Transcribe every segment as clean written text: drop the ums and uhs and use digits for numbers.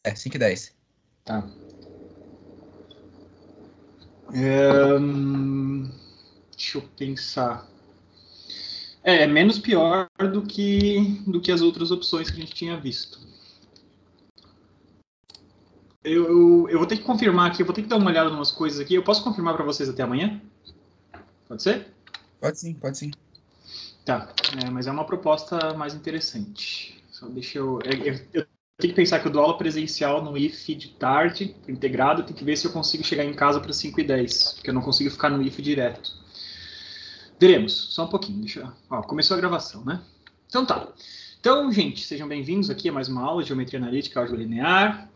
É, 5 e 10. Tá. Deixa eu pensar. É menos pior do que as outras opções que a gente tinha visto. Eu vou ter que confirmar aqui, eu vou ter que dar uma olhada em umas coisas aqui. Eu posso confirmar para vocês até amanhã? Pode ser? Pode sim, pode sim. Tá, mas é uma proposta mais interessante. Só deixa eu tenho que pensar que eu dou aula presencial no IF de tarde, integrado, eu tenho que ver se eu consigo chegar em casa para 5 e 10, porque eu não consigo ficar no IF direto. Veremos, só um pouquinho. Começou a gravação, né? Então tá. Então, gente, sejam bem-vindos aqui a mais uma aula de Geometria Analítica, Álgebra Linear.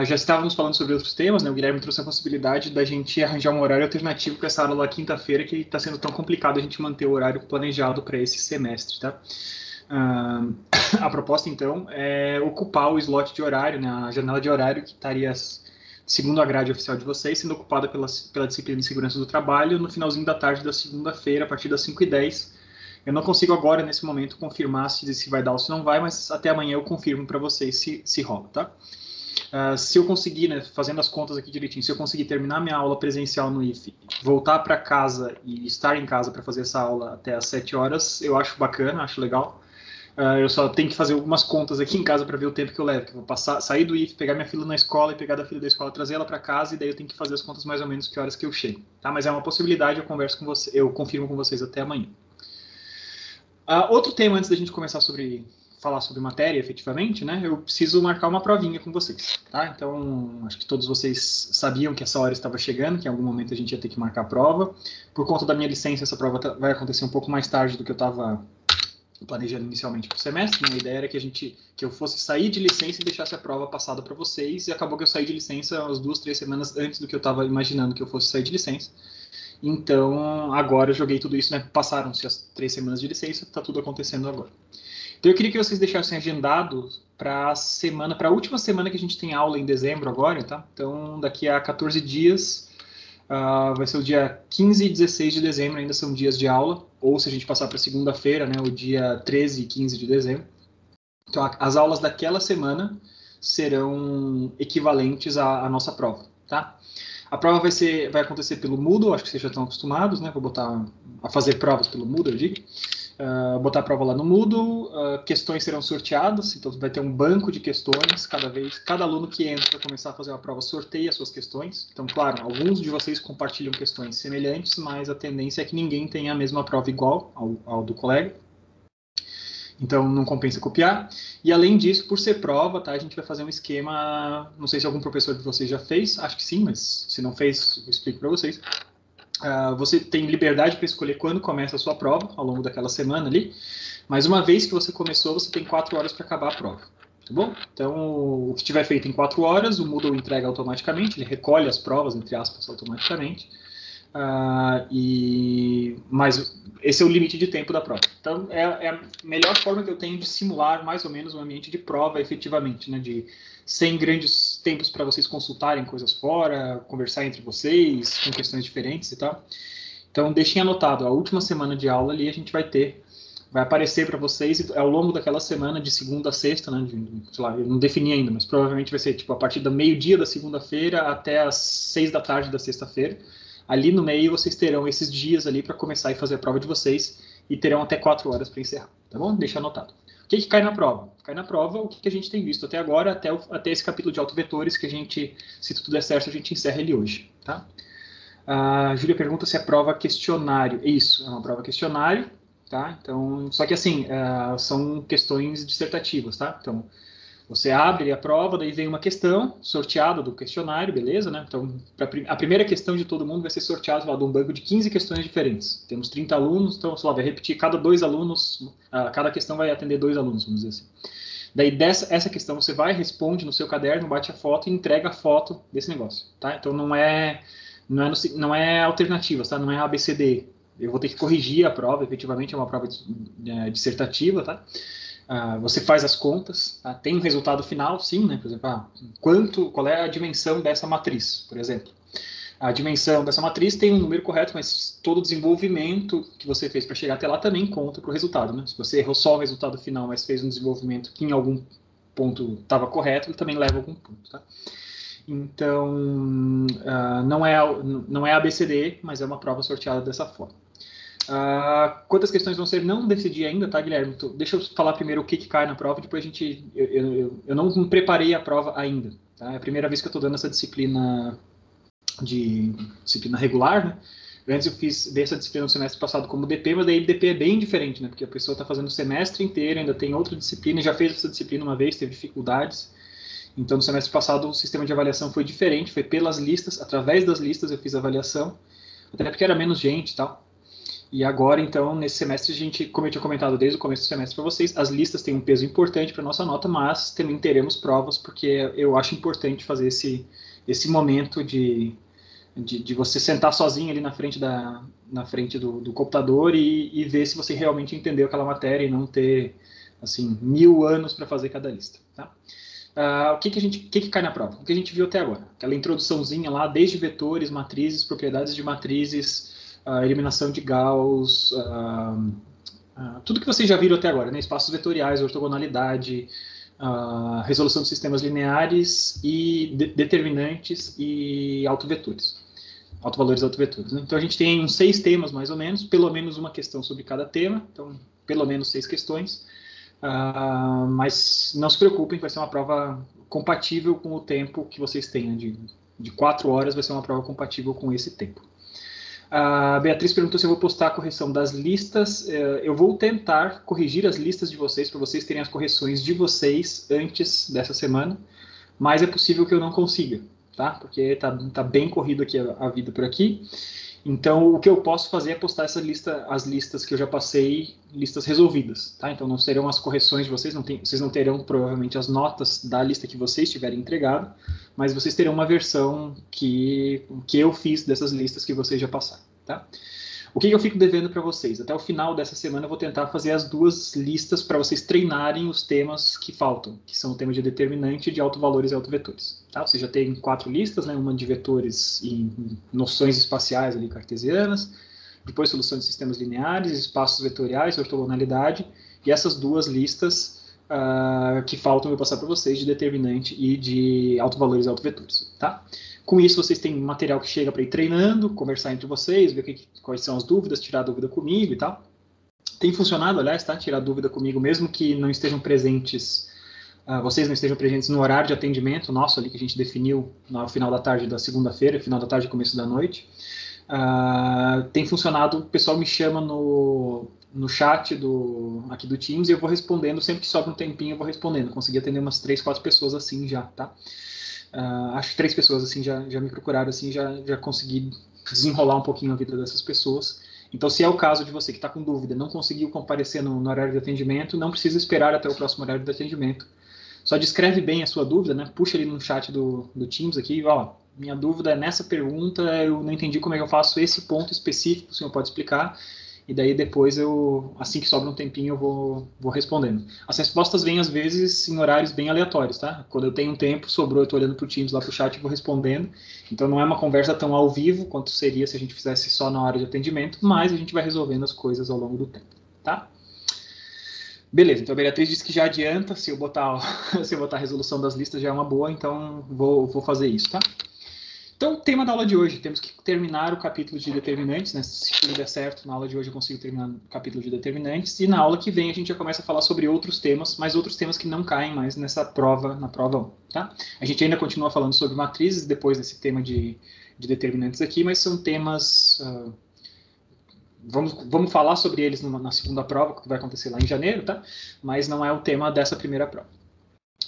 Já estávamos falando sobre outros temas, né? O Guilherme trouxe a possibilidade da gente arranjar um horário alternativo para essa aula da quinta-feira, que está sendo tão complicado a gente manter o horário planejado para esse semestre, tá? A proposta, então, é ocupar o slot de horário, né? A janela de horário que estaria, segundo a grade oficial de vocês, sendo ocupada pela disciplina de segurança do trabalho no finalzinho da tarde da segunda-feira, a partir das 5h10. Eu não consigo agora, nesse momento, confirmar se vai dar ou se não vai, mas até amanhã eu confirmo para vocês se rola, tá? Se eu conseguir, né, fazendo as contas aqui direitinho, se eu conseguir terminar minha aula presencial no IF, voltar para casa e estar em casa para fazer essa aula até às 7 horas, eu acho bacana, acho legal. Eu só tenho que fazer algumas contas aqui em casa para ver o tempo que eu levo. Que eu vou sair do IF, pegar minha filha na escola e pegar da filha da escola, trazer ela para casa, e daí eu tenho que fazer as contas mais ou menos que horas que eu chego. Tá? Mas é uma possibilidade, eu converso com você, eu confirmo com vocês até amanhã. Outro tema antes da gente começar falar sobre matéria, efetivamente, né? Eu preciso marcar uma provinha com vocês, tá? Então, acho que todos vocês sabiam que essa hora estava chegando, que em algum momento a gente ia ter que marcar a prova. Por conta da minha licença, essa prova vai acontecer um pouco mais tarde do que eu estava planejando inicialmente para o semestre, né? A ideia era que eu fosse sair de licença e deixasse a prova passada para vocês, e acabou que eu saí de licença umas 2, 3 semanas antes do que eu estava imaginando que eu fosse sair de licença. Então, agora eu joguei tudo isso, né? Passaram-se as 3 semanas de licença, está tudo acontecendo agora. Então, eu queria que vocês deixassem agendado para a última semana que a gente tem aula em dezembro agora, tá? Então, daqui a 14 dias, vai ser o dia 15 e 16 de dezembro, ainda são dias de aula, ou se a gente passar para segunda-feira, né, o dia 13 e 15 de dezembro. Então, as aulas daquela semana serão equivalentes à nossa prova, tá? A prova vai acontecer pelo Moodle, acho que vocês já estão acostumados, né? Vou botar a fazer provas pelo Moodle, eu digo. Botar a prova lá no Moodle, questões serão sorteadas, então vai ter um banco de questões, cada aluno que entra para começar a fazer uma prova sorteia as suas questões. Então, claro, alguns de vocês compartilham questões semelhantes, mas a tendência é que ninguém tenha a mesma prova igual ao do colega. Então, não compensa copiar. E, além disso, por ser prova, tá, a gente vai fazer um esquema, não sei se algum professor de vocês já fez, acho que sim, mas se não fez, eu explico para vocês. Você tem liberdade para escolher quando começa a sua prova, ao longo daquela semana ali, mas uma vez que você começou, você tem 4 horas para acabar a prova. Tá bom? Então, o que tiver feito em 4 horas, o Moodle entrega automaticamente, ele recolhe as provas, entre aspas, automaticamente. Mas esse é o limite de tempo da prova. Então, é a melhor forma que eu tenho de simular mais ou menos um ambiente de prova efetivamente, né? Sem grandes tempos para vocês consultarem coisas fora, conversar entre vocês, com questões diferentes e tal. Então, deixem anotado, a última semana de aula ali a gente vai aparecer para vocês ao longo daquela semana, de segunda a sexta, né? Sei lá, eu não defini ainda, mas provavelmente vai ser tipo a partir do meio-dia da segunda-feira até as 6 da tarde da sexta-feira. Ali no meio vocês terão esses dias ali para começar e fazer a prova de vocês e terão até 4 horas para encerrar, tá bom? Deixa anotado. O que cai na prova? Cai na prova o que a gente tem visto até agora, até esse capítulo de autovetores que a gente, se tudo der certo, a gente encerra ele hoje, tá? A Júlia pergunta se é prova questionário. Isso, é uma prova questionário, tá? Então, só que assim, são questões dissertativas, tá? Então, você abre a prova, daí vem uma questão sorteada do questionário, beleza, né? Então, a primeira questão de todo mundo vai ser sorteada lá de um banco de 15 questões diferentes. Temos 30 alunos, então, sei lá, vai repetir cada 2 alunos, cada questão vai atender 2 alunos, vamos dizer assim. Daí, essa questão, você vai, responde no seu caderno, bate a foto e entrega a foto desse negócio, tá? Então, não é alternativas, tá? Não é ABCD. Eu vou ter que corrigir a prova, efetivamente é uma prova dissertativa, tá? Você faz as contas, tá? Tem um resultado final, sim, né? Por exemplo, qual é a dimensão dessa matriz, por exemplo. A dimensão dessa matriz tem um número correto, mas todo o desenvolvimento que você fez para chegar até lá também conta para o resultado, né? Se você errou só o resultado final, mas fez um desenvolvimento que em algum ponto estava correto, ele também leva algum ponto, tá? Então, não é ABCD, mas é uma prova sorteada dessa forma. Quantas questões vão ser? Não decidi ainda, tá, Guilherme? Deixa eu falar primeiro o que cai na prova, depois eu não preparei a prova ainda, tá? É a primeira vez que eu estou dando essa disciplina regular, né? Antes eu dei essa disciplina no semestre passado como DP, mas daí DP é bem diferente, né? Porque a pessoa está fazendo o semestre inteiro, ainda tem outra disciplina, já fez essa disciplina uma vez, teve dificuldades. Então, no semestre passado, o sistema de avaliação foi diferente, foi pelas listas, através das listas eu fiz a avaliação, até porque era menos gente e tal. E agora, então, nesse semestre, a gente, como eu tinha comentado desde o começo do semestre para vocês, as listas têm um peso importante para a nossa nota, mas também teremos provas, porque eu acho importante fazer esse momento de você sentar sozinho ali na frente do computador e ver se você realmente entendeu aquela matéria e não ter, assim, 1000 anos para fazer cada lista, tá? O que cai na prova? O que a gente viu até agora? Aquela introduçãozinha lá, desde vetores, matrizes, propriedades de matrizes, eliminação de Gauss, tudo que vocês já viram até agora, né? Espaços vetoriais, ortogonalidade, resolução de sistemas lineares e determinantes e autovetores. Autovalores e autovetores. Né? Então a gente tem uns 6 temas, mais ou menos, pelo menos uma questão sobre cada tema, então pelo menos 6 questões. Mas não se preocupem, vai ser uma prova compatível com o tempo que vocês têm, né? De 4 horas vai ser uma prova compatível com esse tempo. A Beatriz perguntou se eu vou postar a correção das listas. Eu vou tentar corrigir as listas de vocês, para vocês terem as correções de vocês antes dessa semana, mas é possível que eu não consiga, tá? Porque tá bem corrido aqui a vida por aqui. Então, o que eu posso fazer é postar essa lista, as listas que eu já passei, listas resolvidas, tá? Então, não serão as correções de vocês, vocês não terão provavelmente as notas da lista que vocês tiverem entregado, mas vocês terão uma versão que eu fiz dessas listas que vocês já passaram, tá? O que eu fico devendo para vocês? Até o final dessa semana eu vou tentar fazer as 2 listas para vocês treinarem os temas que faltam, que são o tema de determinante, de autovalores e autovetores. Tá? Você já tem 4 listas, né? Uma de vetores e noções espaciais ali, cartesianas, depois solução de sistemas lineares, espaços vetoriais, ortogonalidade, e essas 2 listas que faltam eu vou passar para vocês de determinante e de autovalores e autovetores. Tá? Com isso, vocês têm material que chega para ir treinando, conversar entre vocês, ver quais são as dúvidas, tirar dúvida comigo e tal. Tem funcionado, aliás, tá? Tirar dúvida comigo, mesmo que não estejam presentes, vocês não estejam presentes no horário de atendimento nosso ali que a gente definiu no final da tarde da segunda-feira, final da tarde e começo da noite. Tem funcionado, o pessoal me chama no chat aqui do Teams e eu vou respondendo, sempre que sobra um tempinho eu vou respondendo. Consegui atender umas 3, 4 pessoas assim já, tá? Acho que 3 pessoas assim já me procuraram, assim, já consegui desenrolar um pouquinho a vida dessas pessoas. Então, se é o caso de você que está com dúvida, não conseguiu comparecer no horário de atendimento, não precisa esperar até o próximo horário de atendimento. Só descreve bem a sua dúvida, né? Puxa ali no chat do Teams aqui, ó, minha dúvida é nessa pergunta, eu não entendi como é que eu faço esse ponto específico, o senhor pode explicar? E daí depois assim que sobra um tempinho, eu vou respondendo. As respostas vêm às vezes em horários bem aleatórios, tá? Quando eu tenho um tempo, sobrou, eu tô olhando pro Teams lá pro chat e vou respondendo. Então não é uma conversa tão ao vivo quanto seria se a gente fizesse só na hora de atendimento, mas a gente vai resolvendo as coisas ao longo do tempo, tá? Beleza, então a Beatriz disse que já adianta, se eu botar a resolução das listas já é uma boa, então vou fazer isso, tá? Então, tema da aula de hoje, temos que terminar o capítulo de determinantes, né? Se tudo der certo, na aula de hoje eu consigo terminar o capítulo de determinantes, e na aula que vem a gente já começa a falar sobre outros temas, mas outros temas que não caem mais na prova 1, tá? A gente ainda continua falando sobre matrizes depois desse tema de determinantes aqui, mas são temas... vamos falar sobre eles na segunda prova, que vai acontecer lá em janeiro, tá? Mas não é o tema dessa primeira prova.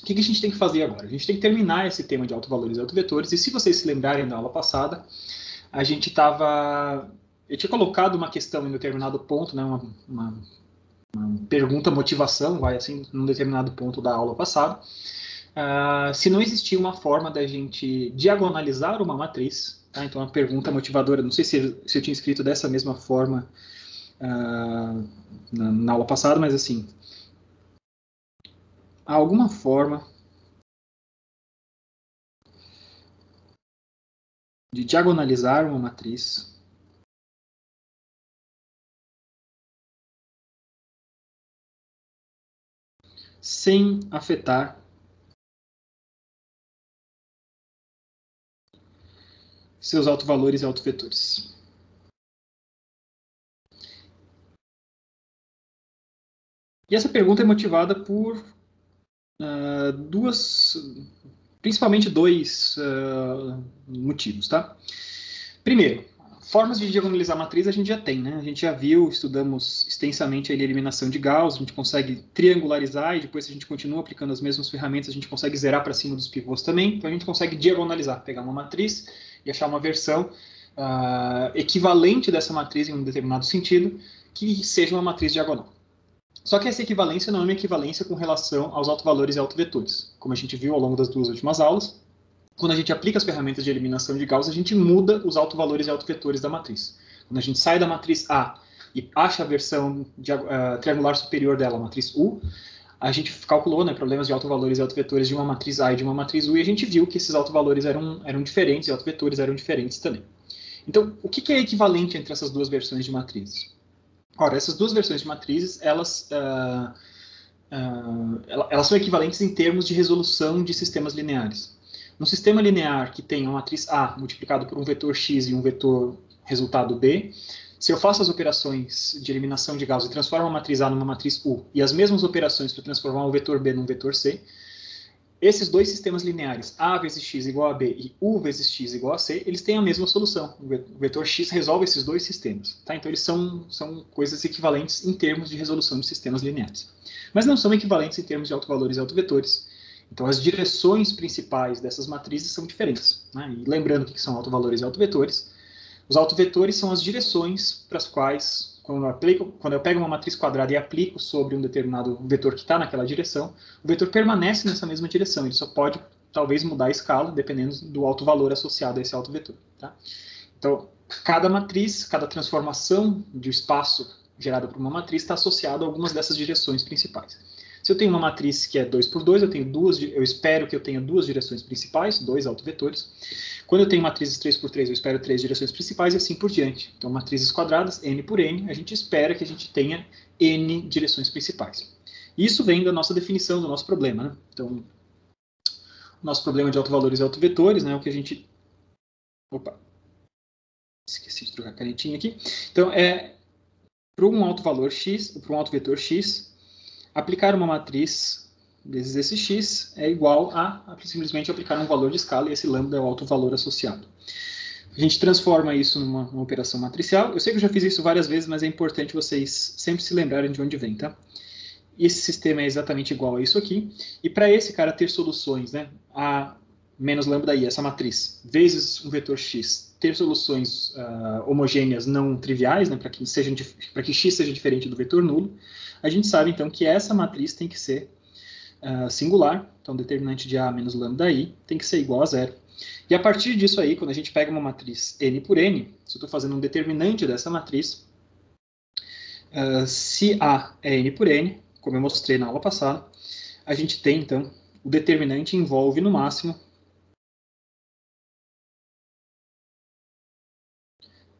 O que a gente tem que fazer agora? A gente tem que terminar esse tema de autovalores e autovetores, e se vocês se lembrarem da aula passada, eu tinha colocado uma questão em determinado ponto, né, uma pergunta motivação, vai assim, num determinado ponto da aula passada, se não existia uma forma da gente diagonalizar uma matriz, tá? Então a pergunta motivadora, não sei se eu tinha escrito dessa mesma forma na aula passada, mas assim, há alguma forma de diagonalizar uma matriz sem afetar seus autovalores e autovetores. E essa pergunta é motivada por principalmente dois motivos, tá? Primeiro, formas de diagonalizar a matriz a gente já tem, né? A gente já viu, estudamos extensamente a eliminação de Gauss, a gente consegue triangularizar e depois, se a gente continua aplicando as mesmas ferramentas, a gente consegue zerar para cima dos pivôs também. Então, a gente consegue diagonalizar, pegar uma matriz e achar uma versão equivalente dessa matriz em um determinado sentido, que seja uma matriz diagonal. Só que essa equivalência não é uma equivalência com relação aos autovalores e autovetores. Como a gente viu ao longo das duas últimas aulas, quando a gente aplica as ferramentas de eliminação de Gauss, a gente muda os autovalores e autovetores da matriz. Quando a gente sai da matriz A e acha a versão triangular superior dela, a matriz U, a gente calculou, né, problemas de autovalores e autovetores de uma matriz A e de uma matriz U, e a gente viu que esses autovalores eram diferentes e autovetores eram diferentes também. Então, o que é equivalente entre essas duas versões de matrizes? Ora, essas duas versões de matrizes, elas são equivalentes em termos de resolução de sistemas lineares. No sistema linear que tem uma matriz A multiplicado por um vetor X e um vetor resultado B, se eu faço as operações de eliminação de Gauss e transformo a matriz A numa matriz U, e as mesmas operações para transformar o vetor B num vetor C, esses dois sistemas lineares, A vezes X igual a B e U vezes X igual a C, eles têm a mesma solução. O vetor X resolve esses dois sistemas. Tá? Então, eles são coisas equivalentes em termos de resolução de sistemas lineares. Mas não são equivalentes em termos de autovalores e autovetores. Então, as direções principais dessas matrizes são diferentes. Né? E lembrando o que são autovalores e autovetores, os autovetores são as direções para as quais, quando eu pego uma matriz quadrada e aplico sobre um determinado vetor que está naquela direção, o vetor permanece nessa mesma direção. Ele só pode, talvez, mudar a escala, dependendo do autovalor associado a esse autovetor. Tá? Então, cada matriz, cada transformação de espaço gerada por uma matriz está associada a algumas dessas direções principais. Se eu tenho uma matriz que é 2 por 2, eu espero que eu tenha duas direções principais, dois autovetores. Quando eu tenho matrizes 3 por 3, eu espero 3 direções principais e assim por diante. Então, matrizes quadradas, n por n, a gente espera que a gente tenha n direções principais. Isso vem da nossa definição do nosso problema. Né? Então, o nosso problema de autovalores e autovetores, né, o que a gente... Opa! Esqueci de trocar a canetinha aqui. Então, para um autovalor x, para um autovetor x, aplicar uma matriz vezes esse x é igual a simplesmente aplicar um valor de escala, e esse lambda é o autovalor associado. A gente transforma isso numa operação matricial. Eu sei que eu já fiz isso várias vezes, mas é importante vocês sempre se lembrarem de onde vem, tá? Esse sistema é exatamente igual a isso aqui. E para esse cara ter soluções, né, a menos lambda i, essa matriz, vezes um vetor x, ter soluções homogêneas não triviais, né, para que x seja diferente do vetor nulo, a gente sabe, então, que essa matriz tem que ser singular. Então, determinante de A menos lambda I tem que ser igual a zero. E a partir disso aí, quando a gente pega uma matriz n por n, se eu estou fazendo um determinante dessa matriz, se A é n por n, como eu mostrei na aula passada, a gente tem, então, o determinante envolve, no máximo,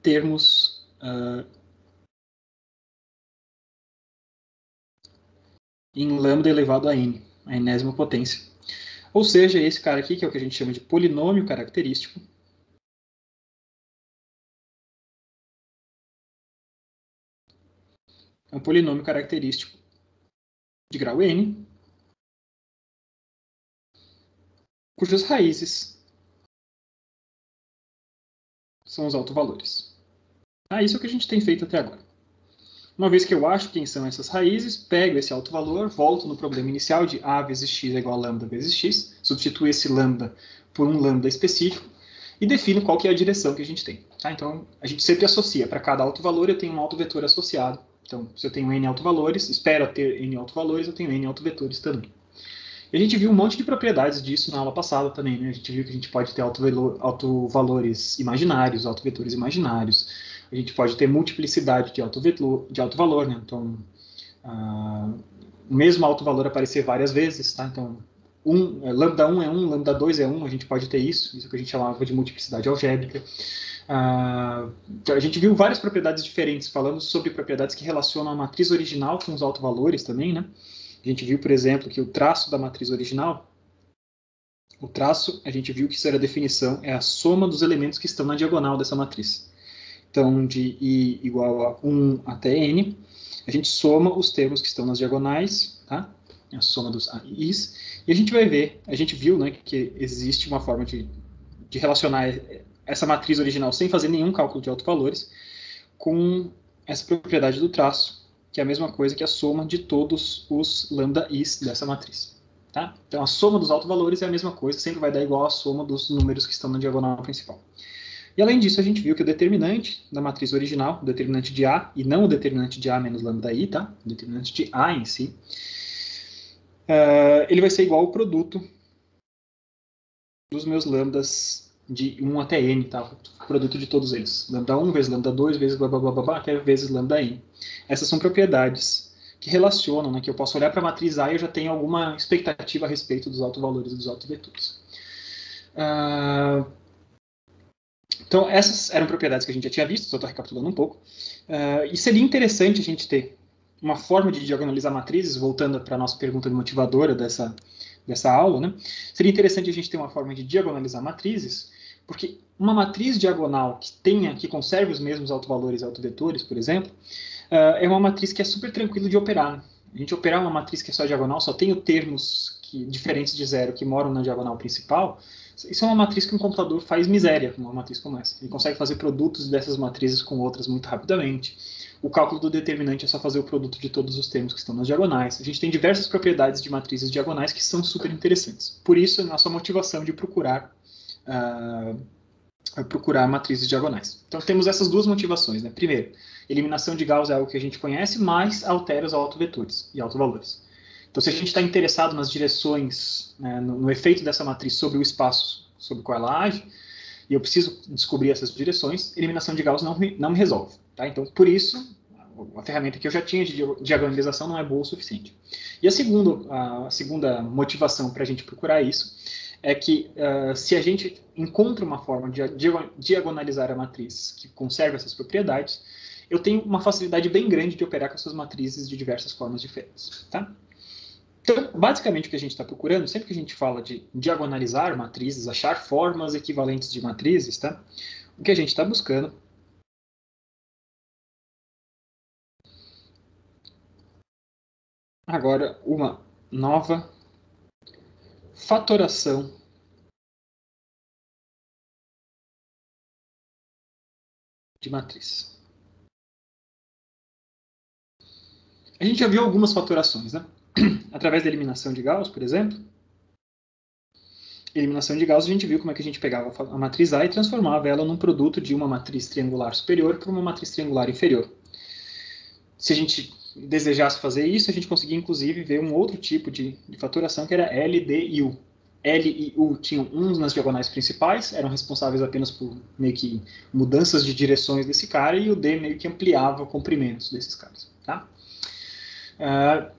termos em lambda elevado a n, a enésima potência. Ou seja, esse cara aqui, que é o que a gente chama de polinômio característico, é um polinômio característico de grau n, cujas raízes são os autovalores. Isso é o que a gente tem feito até agora. Uma vez que eu acho quem são essas raízes, pego esse autovalor, volto no problema inicial de A vezes x é igual a lambda vezes x, substituo esse lambda por um lambda específico e defino qual que é a direção que a gente tem. Tá? Então, a gente sempre associa. Para cada autovalor, eu tenho um autovetor associado. Então, se eu tenho n autovalores, espero ter n autovalores, eu tenho n autovetores também. E a gente viu um monte de propriedades disso na aula passada também. Né? A gente viu que a gente pode ter autovalores imaginários, autovetores imaginários. A gente pode ter multiplicidade de autovalor, né? Então, o mesmo autovalor aparecer várias vezes, tá? Então, lambda 1 é 1, lambda 2 é 1, a gente pode ter isso que a gente chamava de multiplicidade algébrica. A gente viu várias propriedades diferentes, falando sobre propriedades que relacionam a matriz original com os autovalores também, né? A gente viu, por exemplo, que o traço da matriz original, O traço, a gente viu que isso era a definição, é a soma dos elementos que estão na diagonal dessa matriz. Então, de I igual a 1 até N, a gente soma os termos que estão nas diagonais, tá? A soma dos I's, e a gente vai ver, a gente viu, né, que existe uma forma de relacionar essa matriz original sem fazer nenhum cálculo de autovalores com essa propriedade do traço, que é a mesma coisa que a soma de todos os lambda i's dessa matriz. Tá? Então, a soma dos autovalores é a mesma coisa, sempre vai dar igual à soma dos números que estão na diagonal principal. E, além disso, a gente viu que o determinante da matriz original, o determinante de A, e não o determinante de A menos lambda I, tá? O determinante de A em si, ele vai ser igual ao produto dos meus lambdas de 1 até n, tá? O produto de todos eles. Lambda 1 vezes lambda 2 vezes blá blá blá blá até vezes lambda n. Essas são propriedades que relacionam, né, que eu posso olhar para a matriz A e eu já tenho alguma expectativa a respeito dos autovalores e dos autovetores. Então, essas eram propriedades que a gente já tinha visto, só estou recapitulando um pouco. E seria interessante a gente ter uma forma de diagonalizar matrizes, voltando para a nossa pergunta motivadora dessa aula, né? Seria interessante a gente ter uma forma de diagonalizar matrizes, porque uma matriz diagonal que conserve os mesmos autovalores e autovetores, por exemplo, é uma matriz que é super tranquilo de operar. Né? A gente operar uma matriz que é só diagonal, só tem termos diferentes de zero que moram na diagonal principal. Isso é uma matriz que um computador faz miséria, uma matriz como essa. Ele consegue fazer produtos dessas matrizes com outras muito rapidamente. O cálculo do determinante é só fazer o produto de todos os termos que estão nas diagonais. A gente tem diversas propriedades de matrizes diagonais que são super interessantes. Por isso, a nossa motivação de procurar matrizes diagonais. Então, temos essas duas motivações. Né? Primeiro, eliminação de Gauss é algo que a gente conhece, mas altera os autovetores e autovalores. Então, se a gente está interessado nas direções, né, no efeito dessa matriz sobre o espaço sobre o qual ela age, e eu preciso descobrir essas direções, eliminação de Gauss não me resolve. Tá? Então, por isso, a ferramenta que eu já tinha de diagonalização não é boa o suficiente. E a segunda motivação para a gente procurar isso é que se a gente encontra uma forma de diagonalizar a matriz que conserva essas propriedades, eu tenho uma facilidade bem grande de operar com essas matrizes de diversas formas diferentes. Tá? Então, basicamente, o que a gente está procurando, sempre que a gente fala de diagonalizar matrizes, achar formas equivalentes de matrizes, tá? O que a gente está buscando agora uma nova fatoração de matriz. A gente já viu algumas fatorações, né? Através da eliminação de Gauss, por exemplo. Eliminação de Gauss, a gente viu como é que a gente pegava a matriz A e transformava ela num produto de uma matriz triangular superior para uma matriz triangular inferior. Se a gente desejasse fazer isso, a gente conseguia, inclusive, ver um outro tipo de fatoração, que era L, D e U. L e U tinham uns nas diagonais principais, eram responsáveis apenas por meio que mudanças de direções desse cara, e o D meio que ampliava comprimentos desses caras. Tá?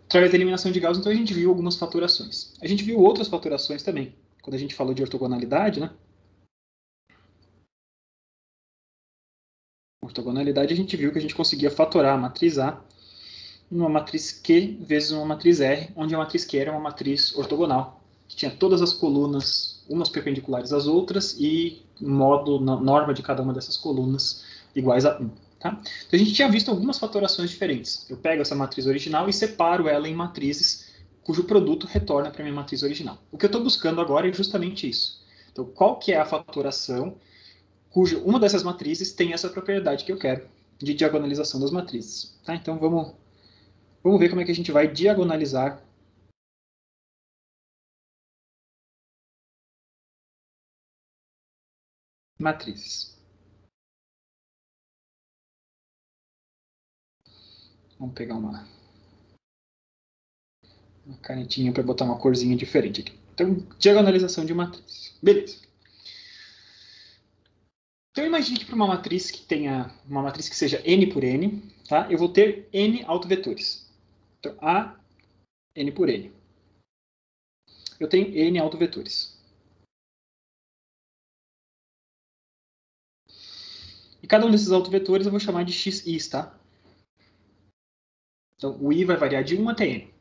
Através da eliminação de Gauss, então, a gente viu algumas fatorações. A gente viu outras fatorações também. Quando a gente falou de ortogonalidade, né? Ortogonalidade, a gente viu que a gente conseguia fatorar a matriz A numa matriz Q vezes uma matriz R, onde a matriz Q era uma matriz ortogonal, que tinha todas as colunas, umas perpendiculares às outras, e norma de cada uma dessas colunas iguais a 1. Tá? Então, a gente tinha visto algumas fatorações diferentes. Eu pego essa matriz original e separo ela em matrizes cujo produto retorna para a minha matriz original. O que eu estou buscando agora é justamente isso. Então, qual que é a fatoração cuja uma dessas matrizes tem essa propriedade que eu quero, de diagonalização das matrizes. Tá? Então, vamos ver como é que a gente vai diagonalizar matrizes. Vamos pegar uma canetinha para botar uma corzinha diferente aqui. Então, diagonalização de matriz. Beleza. Então, imagine que para uma matriz que tenha uma matriz que seja n por n, tá? Eu vou ter n autovetores. Então, A, n por n. Eu tenho n autovetores. E cada um desses autovetores eu vou chamar de xis, tá? Então, o i vai variar de 1 até n.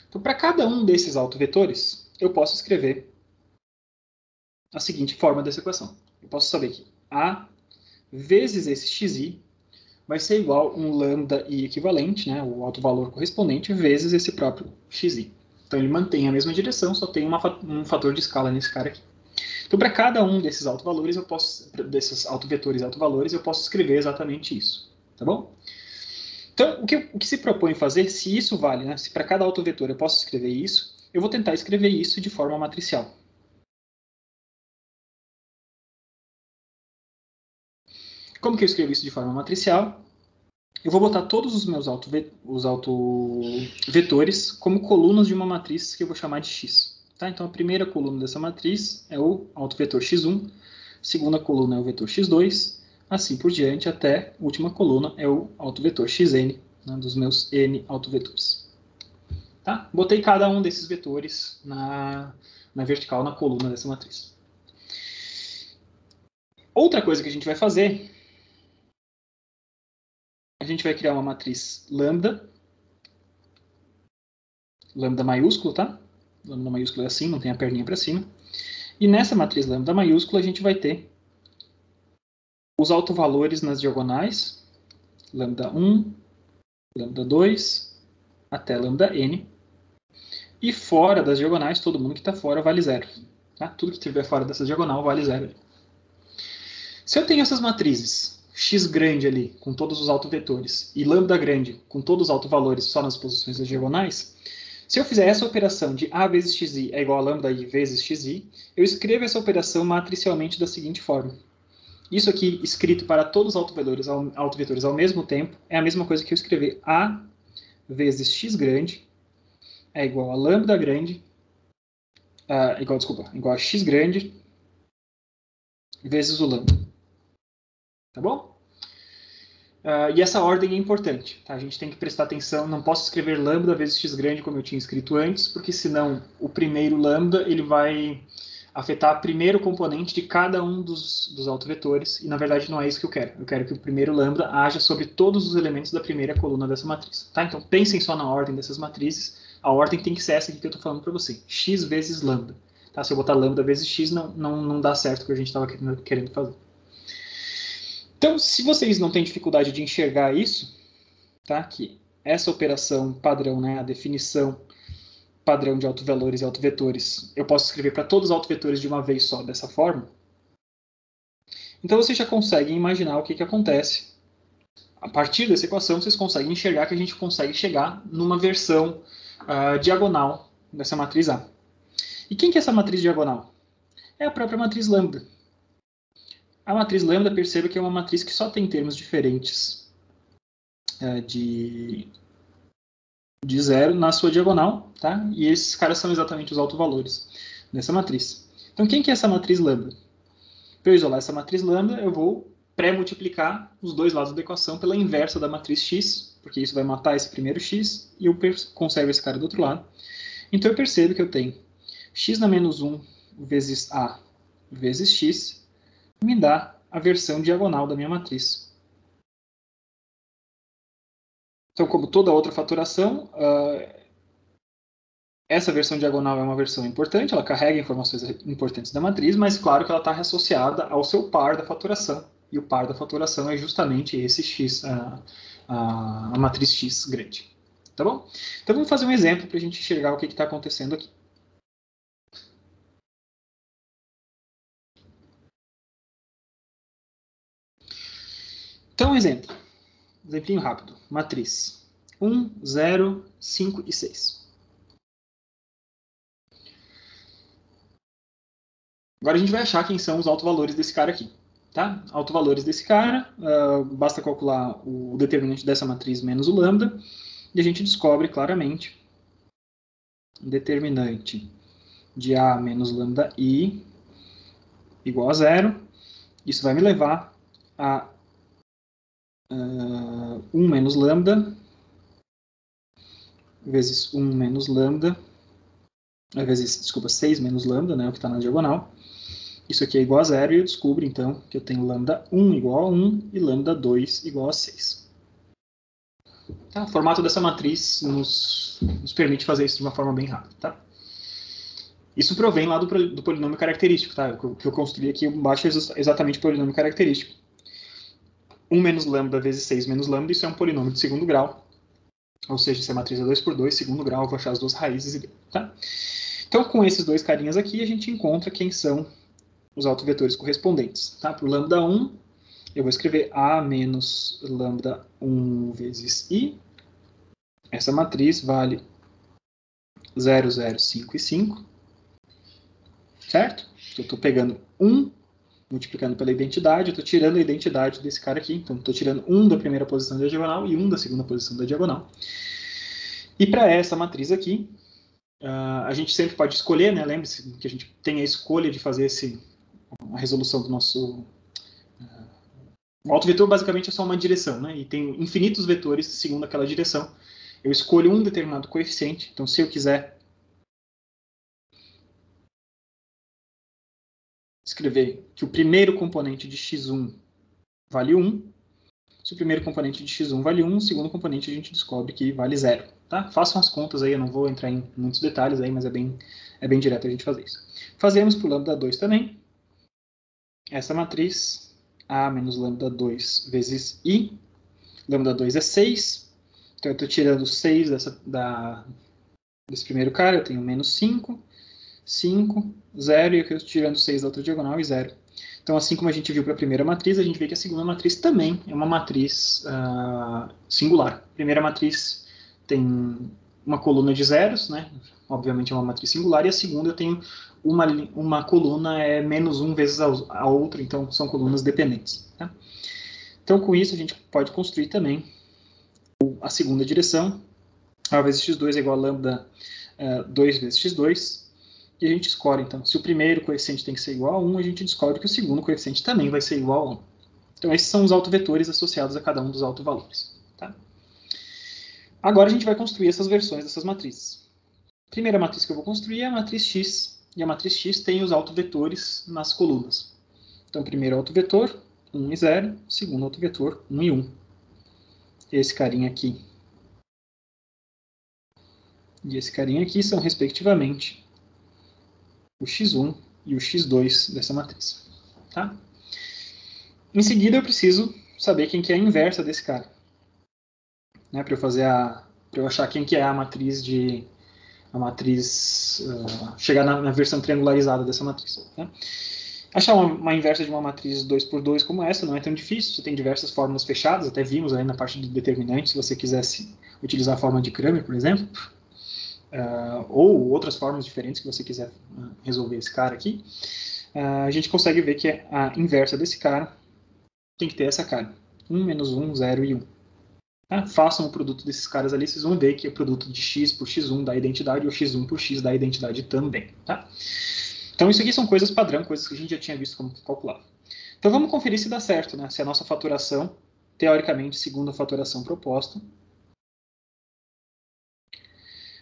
Então, para cada um desses autovetores, eu posso escrever a seguinte forma dessa equação. Eu posso saber que A vezes esse xi vai ser igual a um lambda i equivalente, né, o alto valor correspondente, vezes esse próprio xi. Então ele mantém a mesma direção, só tem um fator de escala nesse cara aqui. Então para cada um desses autovalores, desses autovetores e autovalores, eu posso escrever exatamente isso, tá bom? Então o que se propõe fazer, se isso vale, né, se para cada autovetor eu posso escrever isso, eu vou tentar escrever isso de forma matricial. Como que eu escrevo isso de forma matricial? Eu vou botar todos os meus autovetores como colunas de uma matriz que eu vou chamar de x. Tá? Então, a primeira coluna dessa matriz é o autovetor x1, a segunda coluna é o vetor x2, assim por diante, até a última coluna é o autovetor xn, né, dos meus n autovetores. Tá? Botei cada um desses vetores na vertical, na coluna dessa matriz. Outra coisa que a gente vai fazer, a gente vai criar uma matriz lambda maiúsculo, tá? Lambda maiúsculo é assim, não tem a perninha para cima. E nessa matriz lambda maiúscula, a gente vai ter os autovalores nas diagonais, lambda 1, lambda 2, até lambda n. E fora das diagonais, todo mundo que está fora vale 0. Tá? Tudo que estiver fora dessa diagonal vale 0. Se eu tenho essas matrizes, x grande ali, com todos os autovetores, e lambda grande, com todos os autovalores só nas posições das diagonais, se eu fizer essa operação de A vezes xi é igual a lambda i vezes xi, eu escrevo essa operação matricialmente da seguinte forma. Isso aqui, escrito para todos os autovetores ao mesmo tempo, é a mesma coisa que eu escrever A vezes x grande é igual a lambda grande, igual a x grande vezes o lambda. Tá bom? E essa ordem é importante. Tá? A gente tem que prestar atenção. Não posso escrever lambda vezes x grande como eu tinha escrito antes, porque senão o primeiro lambda ele vai afetar o primeiro componente de cada um dos autovetores, e na verdade não é isso que eu quero. Eu quero que o primeiro lambda haja sobre todos os elementos da primeira coluna dessa matriz. Tá? Então pensem só na ordem dessas matrizes. A ordem tem que ser essa aqui que eu estou falando para você. X vezes lambda. Tá? Se eu botar lambda vezes x, não dá certo o que a gente estava querendo fazer. Então, se vocês não têm dificuldade de enxergar isso, tá? Que essa operação padrão, né, a definição padrão de autovalores e autovetores, eu posso escrever para todos os autovetores de uma vez só, dessa forma. Então, vocês já conseguem imaginar o que acontece. A partir dessa equação, vocês conseguem enxergar que a gente consegue chegar numa versão diagonal dessa matriz A. E quem que é essa matriz diagonal? É a própria matriz lambda. A matriz lambda, perceba que é uma matriz que só tem termos diferentes de 0 na sua diagonal, tá? E esses caras são exatamente os autovalores dessa matriz. Então, quem que é essa matriz lambda? Para eu isolar essa matriz lambda, eu vou pré-multiplicar os dois lados da equação pela inversa da matriz x, porque isso vai matar esse primeiro x, e eu conservo esse cara do outro lado. Então, eu percebo que eu tenho x na menos 1 vezes a vezes x, me dá a versão diagonal da minha matriz. Então, como toda outra fatoração, essa versão diagonal é uma versão importante, ela carrega informações importantes da matriz, mas claro que ela está associada ao seu par da fatoração. E o par da fatoração é justamente esse x, a matriz x grande. Tá bom? Então, vamos fazer um exemplo para a gente enxergar o que está acontecendo aqui. Então, um exemplo. Exemplinho rápido. Matriz 1, 0, 5 e 6. Agora a gente vai achar quem são os autovalores desse cara aqui. Tá? Autovalores desse cara, basta calcular o determinante dessa matriz menos o lambda, e a gente descobre claramente o determinante de A menos lambda I igual a 0. Isso vai me levar a 1 menos lambda vezes 1 menos lambda, vezes, desculpa, 6 menos lambda, né, o que está na diagonal. Isso aqui é igual a 0 e eu descubro, então, que eu tenho lambda 1 igual a 1 e lambda 2 igual a 6. Tá? O formato dessa matriz nos permite fazer isso de uma forma bem rápida. Tá? Isso provém lá do polinômio característico, tá? O que eu construí aqui embaixo é exatamente o polinômio característico. 1 menos lambda vezes 6 menos lambda, isso é um polinômio de segundo grau. Ou seja, se a matriz é 2 por 2, segundo grau, eu vou achar as duas raízes e deu, tá? Então, com esses dois carinhas aqui, a gente encontra quem são os autovetores correspondentes, tá? Para o lambda 1, eu vou escrever A menos lambda 1 vezes I. Essa matriz vale 0, 0, 5 e 5. Certo? Eu estou pegando 1, multiplicando pela identidade, eu estou tirando a identidade desse cara aqui. Então, estou tirando 1 da primeira posição da diagonal e 1 da segunda posição da diagonal. E para essa matriz aqui, a gente sempre pode escolher, né? Lembre-se que a gente tem a escolha de fazer a resolução do nosso... O autovetor basicamente é só uma direção, né? E tem infinitos vetores segundo aquela direção. Eu escolho um determinado coeficiente. Então, se eu quiser escrever que o primeiro componente de x1 vale 1, se o primeiro componente de x1 vale 1, o segundo componente a gente descobre que vale 0. Tá? Façam as contas aí, eu não vou entrar em muitos detalhes aí, mas é bem direto a gente fazer isso. Fazemos para o lambda 2 também. Essa matriz, A menos lambda 2 vezes I. Lambda 2 é 6. Então eu estou tirando 6 desse primeiro cara, eu tenho menos 5. 5, 0, e aqui eu estou tirando 6 da outra diagonal e 0. Então, assim como a gente viu para a primeira matriz, a gente vê que a segunda matriz também é uma matriz singular. A primeira matriz tem uma coluna de zeros, né? Obviamente é uma matriz singular, e a segunda eu tenho uma coluna menos 1 vezes a outra, então são colunas dependentes. Tá? Então, com isso, a gente pode construir também a segunda direção. A vezes x2 é igual a lambda 2 vezes x2. E a gente escolhe, então, se o primeiro coeficiente tem que ser igual a 1, a gente descobre que o segundo coeficiente também vai ser igual a 1. Então, esses são os autovetores associados a cada um dos autovalores. Tá? Agora, a gente vai construir essas versões dessas matrizes. A primeira matriz que eu vou construir é a matriz X. E a matriz X tem os autovetores nas colunas. Então, primeiro autovetor, 1 e 0. Segundo autovetor, 1 e 1. Esse carinha aqui e esse carinha aqui são, respectivamente, o x1 e o x2 dessa matriz. Tá? Em seguida, eu preciso saber quem que é a inversa desse cara. Né, para eu achar quem que é a matriz chegar na versão triangularizada dessa matriz. Né? Achar uma inversa de uma matriz 2 por 2 como essa não é tão difícil. Você tem diversas fórmulas fechadas, até vimos aí na parte de determinantes, se você quisesse utilizar a fórmula de Cramer, por exemplo. Ou outras formas diferentes que você quiser resolver esse cara aqui, a gente consegue ver que a inversa desse cara tem que ter essa cara. 1, menos 1, 0 e 1. Tá? Façam o produto desses caras ali, vocês vão ver que o produto de x por x1 dá identidade, ou x1 por x dá identidade também. Tá? Então isso aqui são coisas padrão, coisas que a gente já tinha visto como calcular. Então vamos conferir se dá certo, né? Se a nossa fatoração, teoricamente, segundo a fatoração proposta,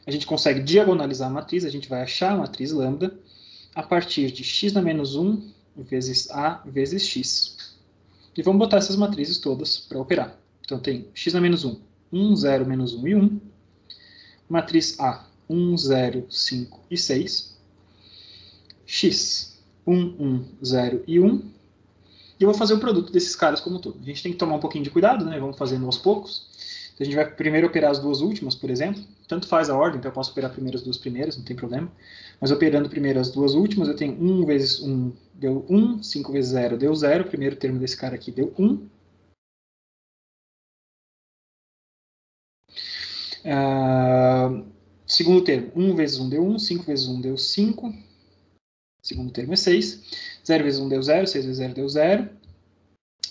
a gente consegue diagonalizar a matriz, a gente vai achar a matriz lambda a partir de x na menos 1 vezes a vezes x. E vamos botar essas matrizes todas para operar. Então tem x na menos 1, 1, 0, menos 1 e 1. Matriz A, 1, 0, 5 e 6. X, 1, 1, 0 e 1. E eu vou fazer o produto desses caras como um todo. A gente tem que tomar um pouquinho de cuidado, né? Vamos fazendo aos poucos. Então, a gente vai primeiro operar as duas últimas, por exemplo. Tanto faz a ordem, então eu posso operar primeiro as duas primeiras, não tem problema. Mas operando primeiro as duas últimas, eu tenho 1 vezes 1 deu 1, 5 vezes 0 deu 0. O primeiro termo desse cara aqui deu 1. Segundo termo, 1 vezes 1 deu 1, 5 vezes 1 deu 5. Segundo termo é 6. 0 vezes 1 deu 0, 6 vezes 0 deu 0.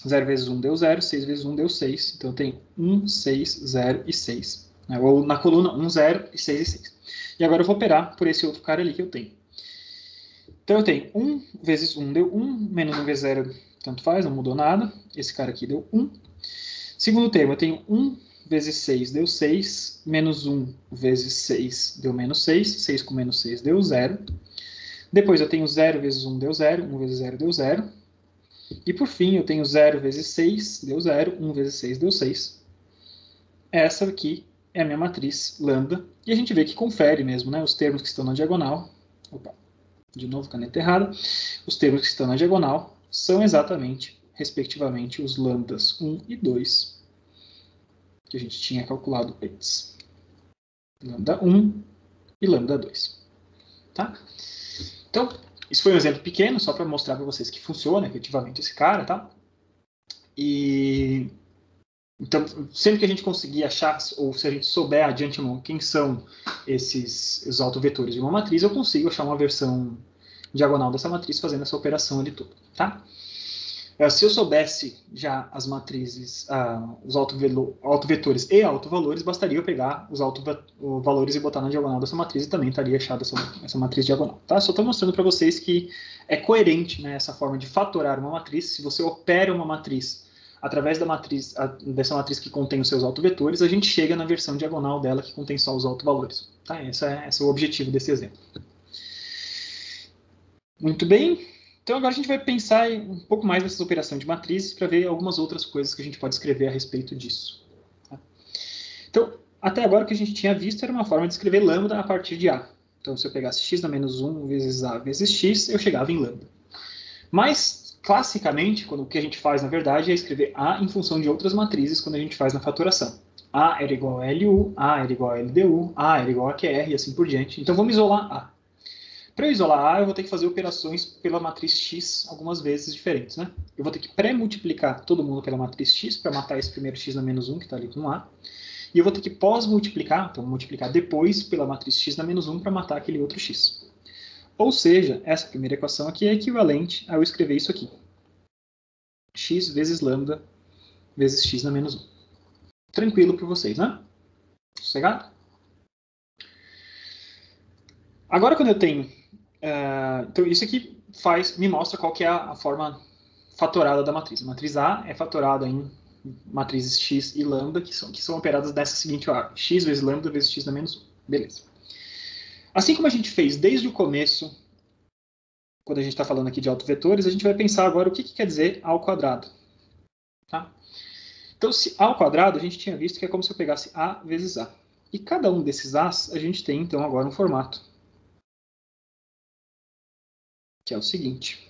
0 vezes 1 deu 0, 6 vezes 1 deu 6. Então, eu tenho 1, 6, 0 e 6. Ou na coluna 1, 0 e 6 e 6. E agora eu vou operar por esse outro cara ali que eu tenho. Então, eu tenho 1 vezes 1 deu 1, menos 1 vezes 0, tanto faz, não mudou nada. Esse cara aqui deu 1. Segundo termo, eu tenho 1 vezes 6 deu 6, menos 1 vezes 6 deu menos 6. 6 com menos 6 deu 0. Depois eu tenho 0 vezes 1 deu 0, 1 vezes 0 deu 0. E por fim, eu tenho 0 vezes 6 deu 0, 1 vezes 6 deu 6. Essa aqui é a minha matriz lambda. E a gente vê que confere mesmo, né? Os termos que estão na diagonal. Opa, de novo, caneta errada, os termos que estão na diagonal são exatamente, respectivamente, os lambdas 1 e 2, que a gente tinha calculado antes. Lambda 1 e lambda 2. Tá? Então, isso foi um exemplo pequeno, só para mostrar para vocês que funciona efetivamente esse cara, tá? E então, sempre que a gente conseguir achar, ou se a gente souber de antemão quem são os autovetores de uma matriz, eu consigo achar uma versão diagonal dessa matriz fazendo essa operação ali toda, tá? Se eu soubesse já as matrizes, os autovetores e autovalores, bastaria eu pegar os autovalores e botar na diagonal dessa matriz e também estaria achada essa matriz diagonal. Tá? Só estou mostrando para vocês que é coerente, né, essa forma de fatorar uma matriz. Se você opera uma matriz através dessa matriz que contém os seus autovetores, a gente chega na versão diagonal dela que contém só os autovalores. Tá? Esse é o objetivo desse exemplo. Muito bem. Então agora a gente vai pensar um pouco mais nessas operações de matrizes para ver algumas outras coisas que a gente pode escrever a respeito disso. Tá? Então, até agora o que a gente tinha visto era uma forma de escrever lambda a partir de A. Então, se eu pegasse x na menos 1 vezes A vezes x, eu chegava em lambda. Mas, classicamente, o que a gente faz, na verdade, é escrever A em função de outras matrizes quando a gente faz na fatoração. A era igual a LU, A era igual a LDU, A era igual a QR e assim por diante. Então, vamos isolar A. Para eu isolar A, eu vou ter que fazer operações pela matriz X algumas vezes diferentes, né? Eu vou ter que pré-multiplicar todo mundo pela matriz X para matar esse primeiro X na menos 1, que está ali com A. E eu vou ter que pós-multiplicar, então multiplicar depois pela matriz X na menos 1 para matar aquele outro X. Ou seja, essa primeira equação aqui é equivalente a eu escrever isso aqui. X vezes lambda vezes X na menos 1. Tranquilo para vocês, né? Sossegado? Agora, quando eu tenho... então, isso aqui me mostra qual que é a forma fatorada da matriz. A matriz A é fatorada em matrizes x e lambda, que são operadas dessa seguinte ordem. X vezes lambda vezes x na menos 1. Beleza. Assim como a gente fez desde o começo, quando a gente está falando aqui de autovetores, a gente vai pensar agora o que quer dizer A ao quadrado. Tá? Então, se A ao quadrado, a gente tinha visto que é como se eu pegasse A vezes A. E cada um desses A's, a gente tem, então, agora um formato. Que é o seguinte.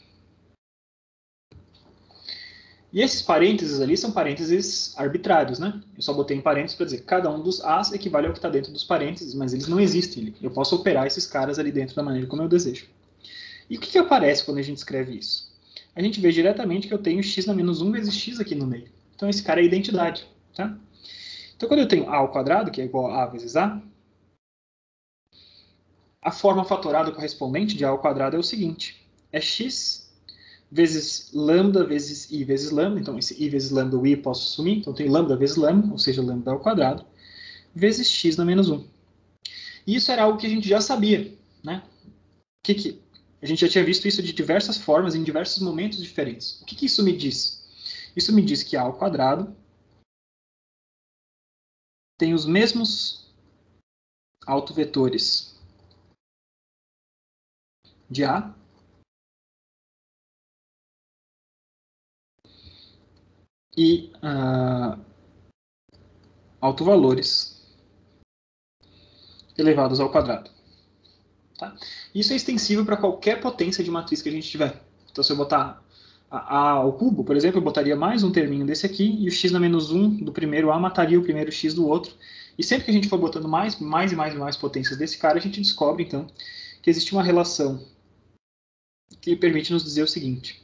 E esses parênteses ali são parênteses arbitrários, né? Eu só botei em parênteses para dizer que cada um dos A's equivale ao que está dentro dos parênteses, mas eles não existem. Eu posso operar esses caras ali dentro da maneira como eu desejo. E o que aparece quando a gente escreve isso? A gente vê diretamente que eu tenho x na menos 1 vezes x aqui no meio. Então esse cara é a identidade. Tá? Então quando eu tenho a ao quadrado, que é igual a vezes a forma fatorada correspondente de a ao quadrado é o seguinte. É x vezes lambda vezes i vezes lambda. Então, esse i vezes lambda, o i eu posso assumir. Então, tem lambda vezes lambda, ou seja, lambda ao quadrado, vezes x na menos 1. E isso era algo que a gente já sabia. Né? A gente já tinha visto isso de diversas formas, em diversos momentos diferentes. O que isso me diz? Isso me diz que a ao quadrado tem os mesmos autovetores de A e autovalores elevados ao quadrado. Tá? Isso é extensível para qualquer potência de matriz que a gente tiver. Então, se eu botar A ao cubo, por exemplo, eu botaria mais um terminho desse aqui, e o x na menos 1 do primeiro A mataria o primeiro x do outro. E sempre que a gente for botando mais potências desse cara, a gente descobre, então, que existe uma relação que permite nos dizer o seguinte,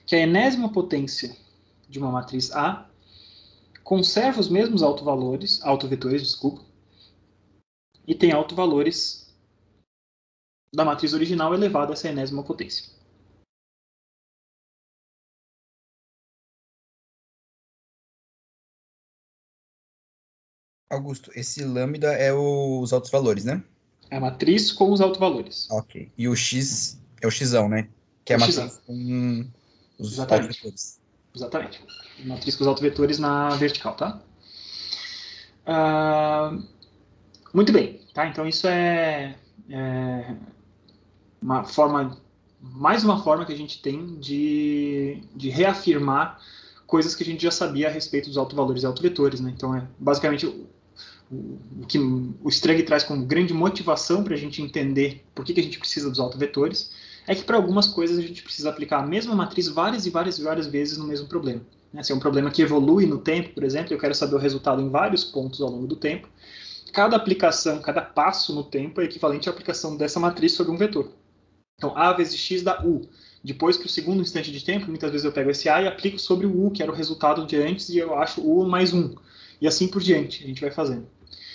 que a enésima potência de uma matriz A conserva os mesmos autovetores, e tem autovalores da matriz original elevado a essa enésima potência. Augusto, esse lambda é os altos valores, né? É a matriz com os autovalores. Ok. E o x é o xão, né? Que é a matriz com os autovetores. Exatamente. Matriz com os autovetores na vertical, tá? Muito bem. Tá? Então, isso é mais uma forma que a gente tem de reafirmar coisas que a gente já sabia a respeito dos autovalores e autovetores. Né? Então, basicamente o que o Strug traz como grande motivação para a gente entender por que a gente precisa dos autovetores é que para algumas coisas a gente precisa aplicar a mesma matriz várias e várias e várias vezes no mesmo problema. Se é um problema que evolui no tempo, por exemplo, eu quero saber o resultado em vários pontos ao longo do tempo, cada aplicação, cada passo no tempo é equivalente à aplicação dessa matriz sobre um vetor. Então, A vezes X dá U. Depois, para o segundo instante de tempo, muitas vezes eu pego esse A e aplico sobre o U, que era o resultado de antes, e eu acho U mais 1. E assim por diante, a gente vai fazendo.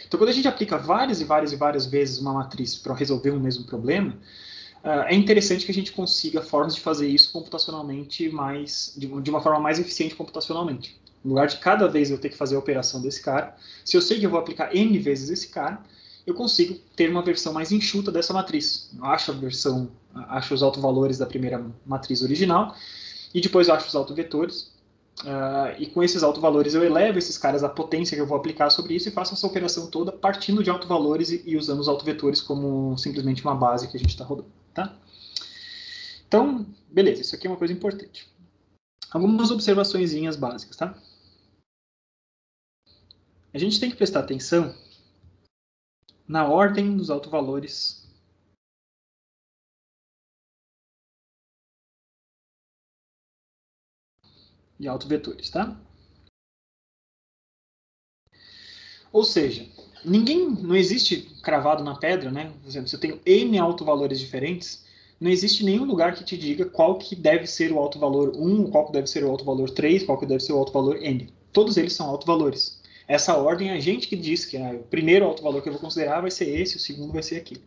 Então, quando a gente aplica várias e várias e várias vezes uma matriz para resolver um mesmo problema, é interessante que a gente consiga formas de fazer isso computacionalmente de uma forma mais eficiente computacionalmente. No lugar de cada vez eu ter que fazer a operação desse cara, se eu sei que eu vou aplicar N vezes esse cara, eu consigo ter uma versão mais enxuta dessa matriz. Eu acho os autovalores da primeira matriz original, e depois eu acho os autovetores, e com esses autovalores eu elevo esses caras à potência que eu vou aplicar sobre isso e faço essa operação toda partindo de autovalores e usando os autovetores como simplesmente uma base que a gente está rodando. Tá? Então, beleza, isso aqui é uma coisa importante. Algumas observaçõezinhas básicas, tá? A gente tem que prestar atenção na ordem dos autovalores de autovetores, tá? Ou seja, não existe cravado na pedra, né? Por exemplo, se eu tenho N autovalores diferentes, não existe nenhum lugar que te diga qual que deve ser o autovalor 1, qual que deve ser o autovalor 3, qual que deve ser o autovalor N. Todos eles são autovalores. Essa ordem é a gente que diz que o primeiro autovalor que eu vou considerar vai ser esse, o segundo vai ser aquele.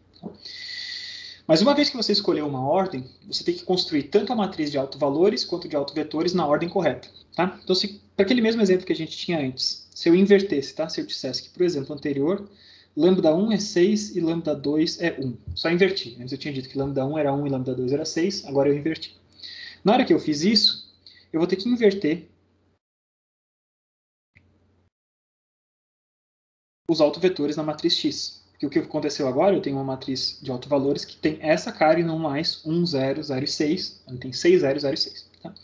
Mas uma vez que você escolheu uma ordem, você tem que construir tanto a matriz de autovalores quanto de autovetores na ordem correta. Tá? Então, para aquele mesmo exemplo que a gente tinha antes, se eu invertesse, tá? Se eu dissesse que, por exemplo, anterior, lambda 1 é 6 e lambda 2 é 1. Só inverti. Antes eu tinha dito que lambda 1 era 1 e lambda 2 era 6, agora eu inverti. Na hora que eu fiz isso, eu vou ter que inverter os autovetores na matriz X. Porque o que aconteceu agora, eu tenho uma matriz de autovalores que tem essa cara e não mais 1, 0, 0 e 6. Ela tem 6, 0, 0 e 6. Tá?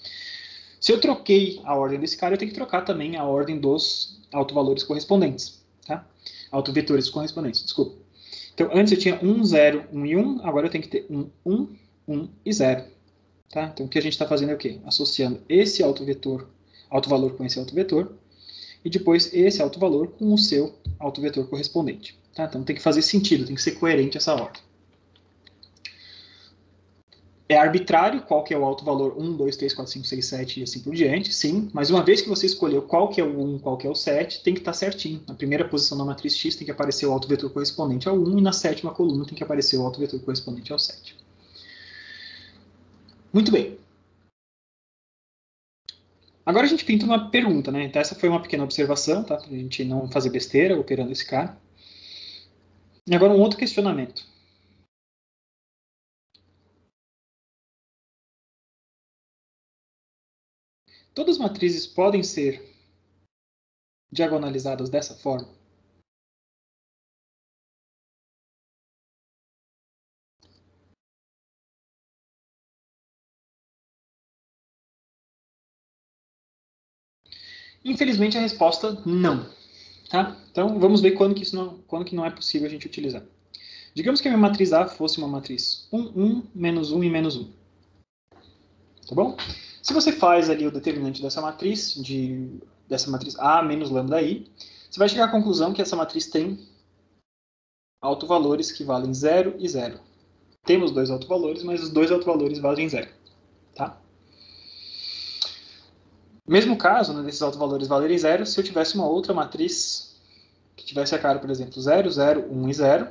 Se eu troquei a ordem desse cara, eu tenho que trocar também a ordem dos autovalores correspondentes. Tá? Autovetores correspondentes, desculpa. Então, antes eu tinha 1, 0, 1 e 1. Agora eu tenho que ter 1, 1, 1 e 0. Tá? Então, o que a gente está fazendo é o quê? Associando esse autovalor com esse autovetor. E depois esse autovalor com o seu autovetor correspondente. Tá? Então tem que fazer sentido, tem que ser coerente essa ordem. É arbitrário qual que é o autovalor 1, 2, 3, 4, 5, 6, 7 e assim por diante, sim, mas uma vez que você escolheu qual que é o 1, qual que é o 7, tem que estar certinho. Na primeira posição da matriz X tem que aparecer o autovetor correspondente ao 1 e na sétima coluna tem que aparecer o autovetor correspondente ao 7. Muito bem. Agora a gente pinta uma pergunta, né? Então essa foi uma pequena observação, tá? Para a gente não fazer besteira operando esse cara. E agora um outro questionamento. Todas as matrizes podem ser diagonalizadas dessa forma? Infelizmente a resposta não. Tá? Então vamos ver quando que não é possível a gente utilizar. Digamos que a minha matriz A fosse uma matriz 1, 1, menos 1 e menos 1. Tá bom? Se você faz ali o determinante dessa matriz A menos lambda I, você vai chegar à conclusão que essa matriz tem autovalores que valem 0 e 0. Temos dois autovalores, mas os dois autovalores valem 0. Tá? Mesmo caso, né, desses autovalores valerem 0, se eu tivesse uma outra matriz que tivesse a cara, por exemplo, 0, 0, 1 e 0,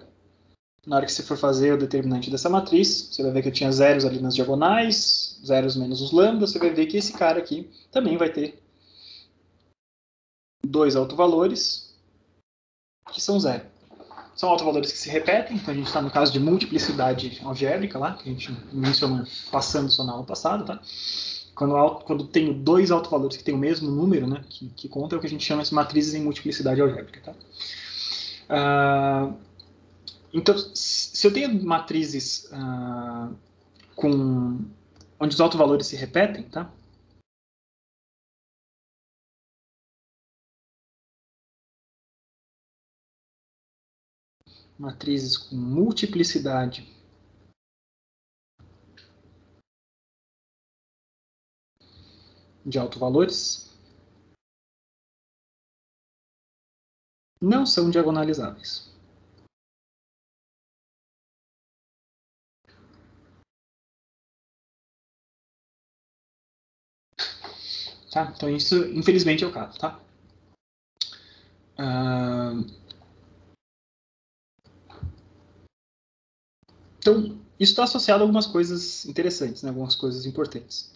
na hora que você for fazer o determinante dessa matriz, você vai ver que eu tinha zeros ali nas diagonais, zeros menos os lambdas, você vai ver que esse cara aqui também vai ter dois autovalores que são zero. São autovalores que se repetem, então a gente está no caso de multiplicidade algébrica lá, que a gente mencionou passando só na aula passada, tá? Quando tenho dois autovalores que têm o mesmo número, né, que conta, é o que a gente chama de matrizes em multiplicidade algébrica, tá? Então, se eu tenho matrizes onde os autovalores se repetem, tá? Matrizes com multiplicidade de autovalores não são diagonalizáveis. Tá? Então, isso, infelizmente, é o caso. Tá? Então, isso está associado a algumas coisas interessantes, né? Algumas coisas importantes.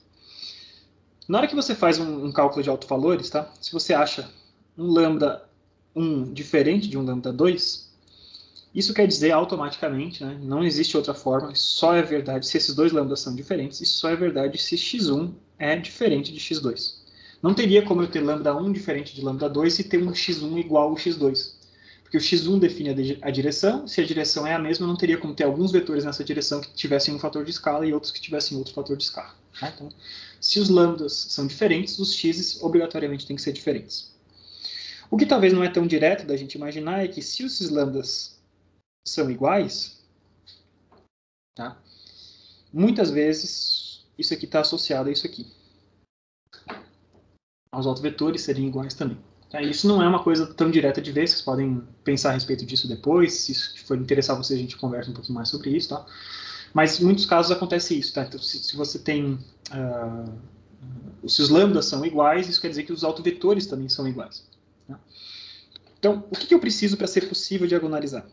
Na hora que você faz um cálculo de autovalores, tá? Se você acha um lambda 1 diferente de um lambda 2, isso quer dizer automaticamente, né? Não existe outra forma, só é verdade se esses dois lambdas são diferentes, isso só é verdade se x1 é diferente de x2. Não teria como eu ter lambda 1 diferente de lambda 2 e ter um x1 igual ao x2. Porque o x1 define a direção, se a direção é a mesma, não teria como ter alguns vetores nessa direção que tivessem um fator de escala e outros que tivessem outro fator de escala. Tá? Então, se os lambdas são diferentes, os x's obrigatoriamente têm que ser diferentes. O que talvez não é tão direto da gente imaginar é que se esses lambdas são iguais, tá? Muitas vezes isso aqui está associado a isso aqui. Os autovetores seriam iguais também. Tá? Isso não é uma coisa tão direta de ver, vocês podem pensar a respeito disso depois, se isso for interessar vocês, a gente conversa um pouquinho mais sobre isso, tá? Mas em muitos casos acontece isso, tá? Então, se você tem... se os lambdas são iguais, isso quer dizer que os autovetores também são iguais. Tá? Então, o que eu preciso para ser possível diagonalizar?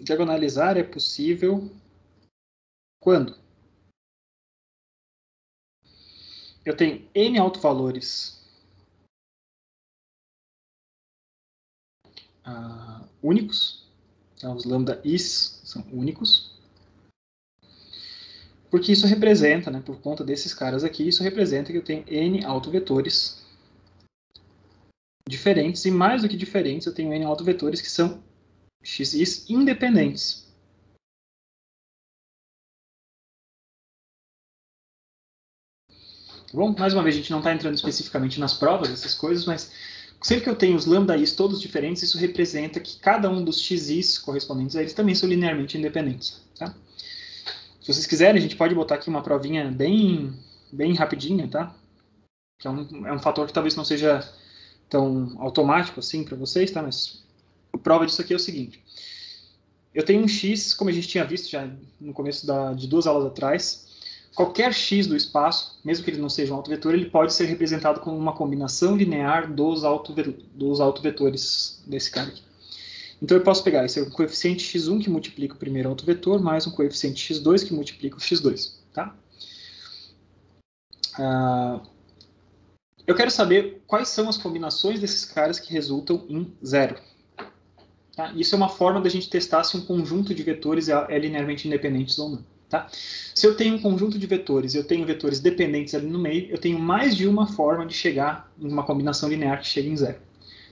Diagonalizar é possível quando eu tenho n autovalores únicos, então os lambda is são únicos, porque isso representa, né, por conta desses caras aqui, isso representa que eu tenho n autovetores diferentes, e mais do que diferentes, eu tenho n autovetores que são xis independentes. Bom, mais uma vez, a gente não está entrando especificamente nas provas, essas coisas, mas sempre que eu tenho os lambda is todos diferentes, isso representa que cada um dos xis correspondentes a eles também são linearmente independentes. Tá? Se vocês quiserem, a gente pode botar aqui uma provinha bem rapidinha, tá? Que é um fator que talvez não seja tão automático assim para vocês, tá? Mas a prova disso aqui é o seguinte. Eu tenho um x, como a gente tinha visto já no começo de 2 aulas atrás. Qualquer x do espaço, mesmo que ele não seja um autovetor, ele pode ser representado como uma combinação linear dos autovetores desse cara aqui. Então eu posso pegar esse coeficiente x1 que multiplica o primeiro autovetor, mais um coeficiente x2 que multiplica o x2. Tá? Eu quero saber quais são as combinações desses caras que resultam em zero. Tá? Isso é uma forma da gente testar se um conjunto de vetores é linearmente independente ou não. Tá? Se eu tenho um conjunto de vetores e eu tenho vetores dependentes ali no meio, eu tenho mais de uma forma de chegar em uma combinação linear que chega em zero.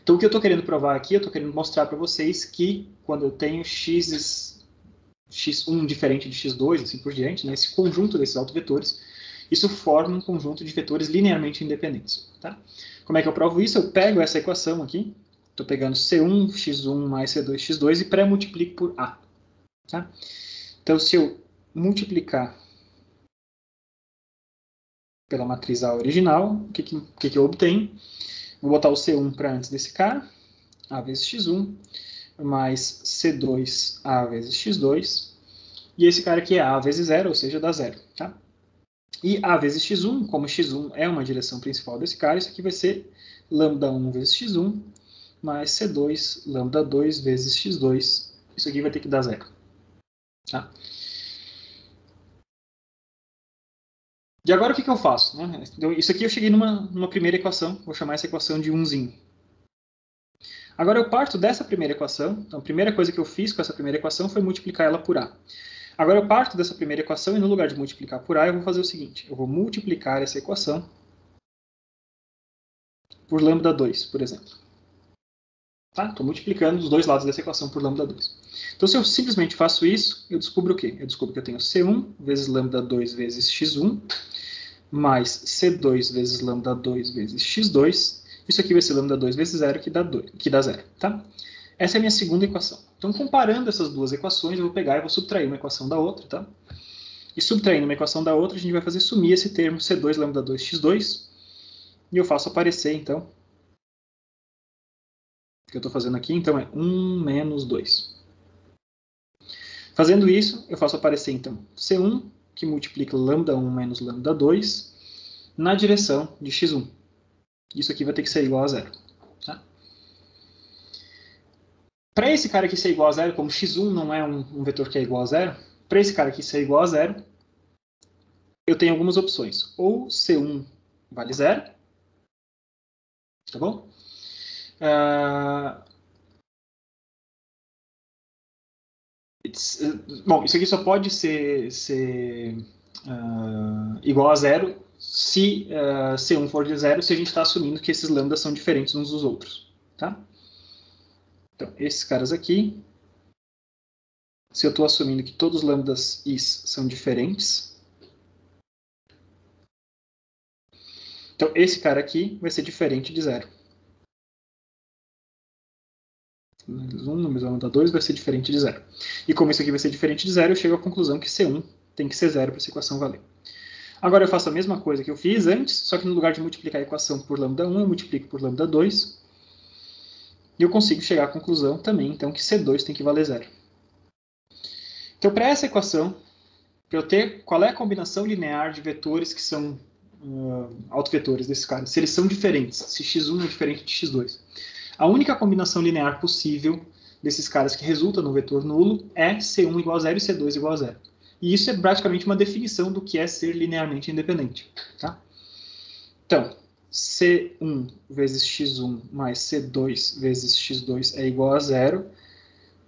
Então, o que eu estou querendo provar aqui, eu estou querendo mostrar para vocês que quando eu tenho x1 diferente de x2, assim por diante, né, esse conjunto desses autovetores, isso forma um conjunto de vetores linearmente independentes. Tá? Como é que eu provo isso? Eu pego essa equação aqui, estou pegando C1, x1 mais C2, x2 e pré-multiplico por A. Tá? Então, se eu multiplicar pela matriz A original, o que eu obtenho? Vou botar o C1 para antes desse cara, A vezes x1, mais C2, A vezes x2, e esse cara aqui é A vezes zero, ou seja, dá zero. Tá? E A vezes x1, como x1 é uma direção principal desse cara, isso aqui vai ser lambda 1 vezes x1, mais C2, lambda 2 vezes x2, isso aqui vai ter que dar zero. Tá? E agora o que eu faço? Né? Então, isso aqui eu cheguei numa primeira equação, vou chamar essa equação de 1zinho. Agora eu parto dessa primeira equação, então a primeira coisa que eu fiz com essa primeira equação foi multiplicar ela por A. Agora eu parto dessa primeira equação e no lugar de multiplicar por A, eu vou fazer o seguinte, eu vou multiplicar essa equação por lambda 2, por exemplo. Tá? Estou multiplicando os dois lados dessa equação por lambda 2. Então se eu simplesmente faço isso, eu descubro o quê? Eu descubro que eu tenho C1 vezes lambda 2 vezes x1, mais C2 vezes lambda 2 vezes x2. Isso aqui vai ser lambda 2 vezes 0, que dá 0. Tá? Essa é a minha segunda equação. Então, comparando essas duas equações, eu vou pegar e vou subtrair uma equação da outra, tá? E subtraindo uma equação da outra, a gente vai fazer sumir esse termo C2 lambda 2 x2. E eu faço aparecer, então, o que eu estou fazendo aqui, então, é 1 menos 2. Fazendo isso, eu faço aparecer, então, C1, que multiplica lambda 1 menos lambda 2, na direção de x1. Isso aqui vai ter que ser igual a zero. Tá? Para esse cara aqui ser igual a zero, como x1 não é um vetor que é igual a zero, para esse cara aqui ser igual a zero, eu tenho algumas opções. Ou C1 vale zero, tá bom? Bom, isso aqui só pode ser igual a zero se C1 for de zero, se a gente está assumindo que esses lambdas são diferentes uns dos outros. Tá? Então, esses caras aqui, se eu estou assumindo que todos os lambdas is são diferentes, então esse cara aqui vai ser diferente de zero. Menos 1 menos lambda 2 vai ser diferente de zero. E como isso aqui vai ser diferente de zero, eu chego à conclusão que C1 tem que ser zero para essa equação valer. Agora eu faço a mesma coisa que eu fiz antes, só que no lugar de multiplicar a equação por lambda 1, eu multiplico por lambda 2. E eu consigo chegar à conclusão também, então, que C2 tem que valer zero. Então, para essa equação, para eu ter qual é a combinação linear de vetores que são autovetores desses caras, se eles são diferentes, se x1 é diferente de x2. A única combinação linear possível desses caras que resulta no vetor nulo é C1 igual a zero e C2 igual a zero. E isso é praticamente uma definição do que é ser linearmente independente. Tá? Então, C1 vezes x1 mais C2 vezes x2 é igual a zero.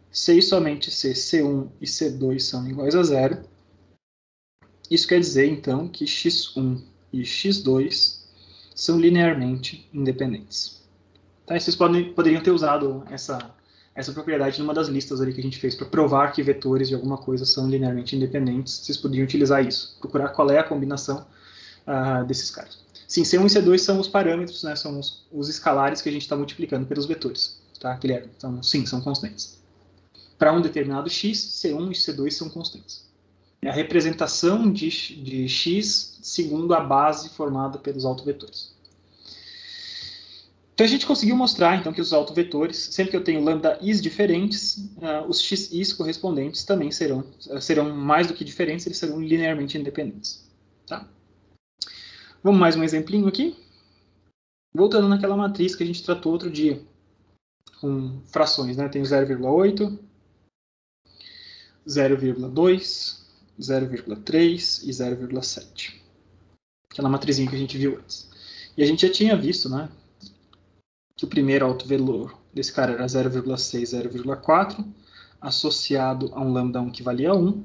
Se e somente se C1 e C2 são iguais a zero. Isso quer dizer, então, que x1 e x2 são linearmente independentes. Tá? E vocês poderiam ter usado essa propriedade numa das listas ali que a gente fez para provar que vetores de alguma coisa são linearmente independentes. Vocês poderiam utilizar isso, procurar qual é a combinação desses caras. Sim, C1 e C2 são os parâmetros, né, são os escalares que a gente está multiplicando pelos vetores. Tá, Guilherme? Então, sim, são constantes. Para um determinado x, C1 e C2 são constantes. É a representação de x segundo a base formada pelos autovetores. Então a gente conseguiu mostrar então que os autovetores, sempre que eu tenho lambda is diferentes, os xis correspondentes também serão mais do que diferentes, eles serão linearmente independentes. Tá? Vamos mais um exemplinho aqui. Voltando naquela matriz que a gente tratou outro dia, com frações, né? Eu tenho 0,8, 0,2, 0,3 e 0,7. Aquela matrizinha que a gente viu antes. E a gente já tinha visto, né, que o primeiro autovetor desse cara era 0,6, 0,4, associado a um lambda 1 que valia 1,